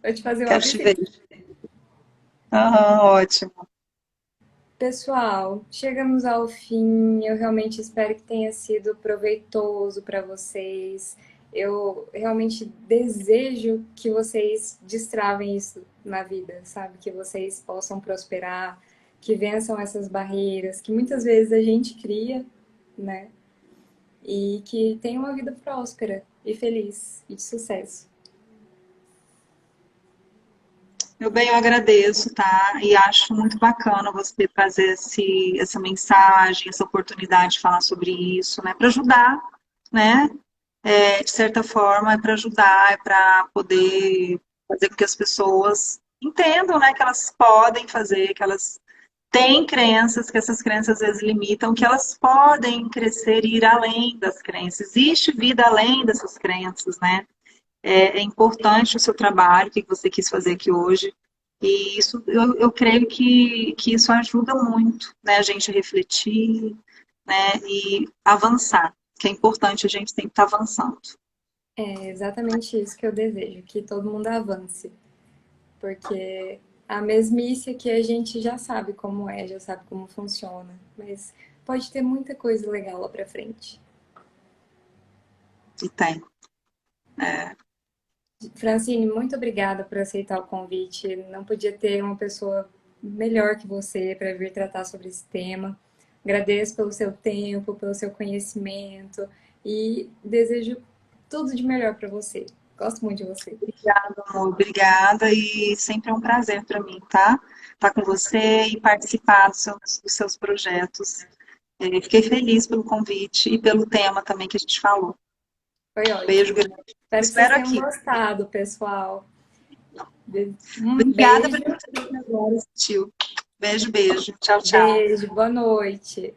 S1: Vou te fazer uma
S2: Quero te
S1: visita.
S2: ver. Aham, ótimo.
S1: Pessoal, chegamos ao fim. Eu realmente espero que tenha sido proveitoso para vocês. Eu realmente desejo que vocês destravem isso na vida, sabe? Que vocês possam prosperar, que vençam essas barreiras que muitas vezes a gente cria, né? E que tenham uma vida próspera e feliz e de sucesso.
S2: Meu bem, eu agradeço, tá? E acho muito bacana você trazer essa mensagem, essa oportunidade de falar sobre isso, né? Para ajudar, né? De certa forma, é para ajudar, é para poder fazer com que as pessoas entendam, né? Que elas podem fazer, que elas têm crenças, que essas crenças às vezes limitam, que elas podem crescer e ir além das crenças. Existe vida além dessas crenças, né? É importante o seu trabalho, o que você quis fazer aqui hoje. E isso, eu creio que isso ajuda muito, né, a gente refletir, né, e avançar, que é importante a gente sempre estar avançando.
S1: É exatamente isso que eu desejo, que todo mundo avance, porque a mesmice que a gente já sabe como é, já sabe como funciona, mas pode ter muita coisa legal lá pra frente.
S2: E tem. É,
S1: Francine, muito obrigada por aceitar o convite. Não podia ter uma pessoa melhor que você para vir tratar sobre esse tema. Agradeço pelo seu tempo, pelo seu conhecimento e desejo tudo de melhor para você. Gosto muito de você.
S2: obrigada, amor, obrigada, e sempre é um prazer para mim, tá? Estar com você e participar dos seus projetos. Fiquei feliz pelo convite e pelo tema também que a gente falou.
S1: Foi
S2: Beijo
S1: ótimo.
S2: grande.
S1: Espero que vocês
S2: Espero
S1: tenham
S2: aqui.
S1: gostado, pessoal. Um
S2: Obrigada por
S1: beijo,
S2: ter agora assistiu. Beijo, beijo. Tchau, tchau.
S1: beijo, boa noite.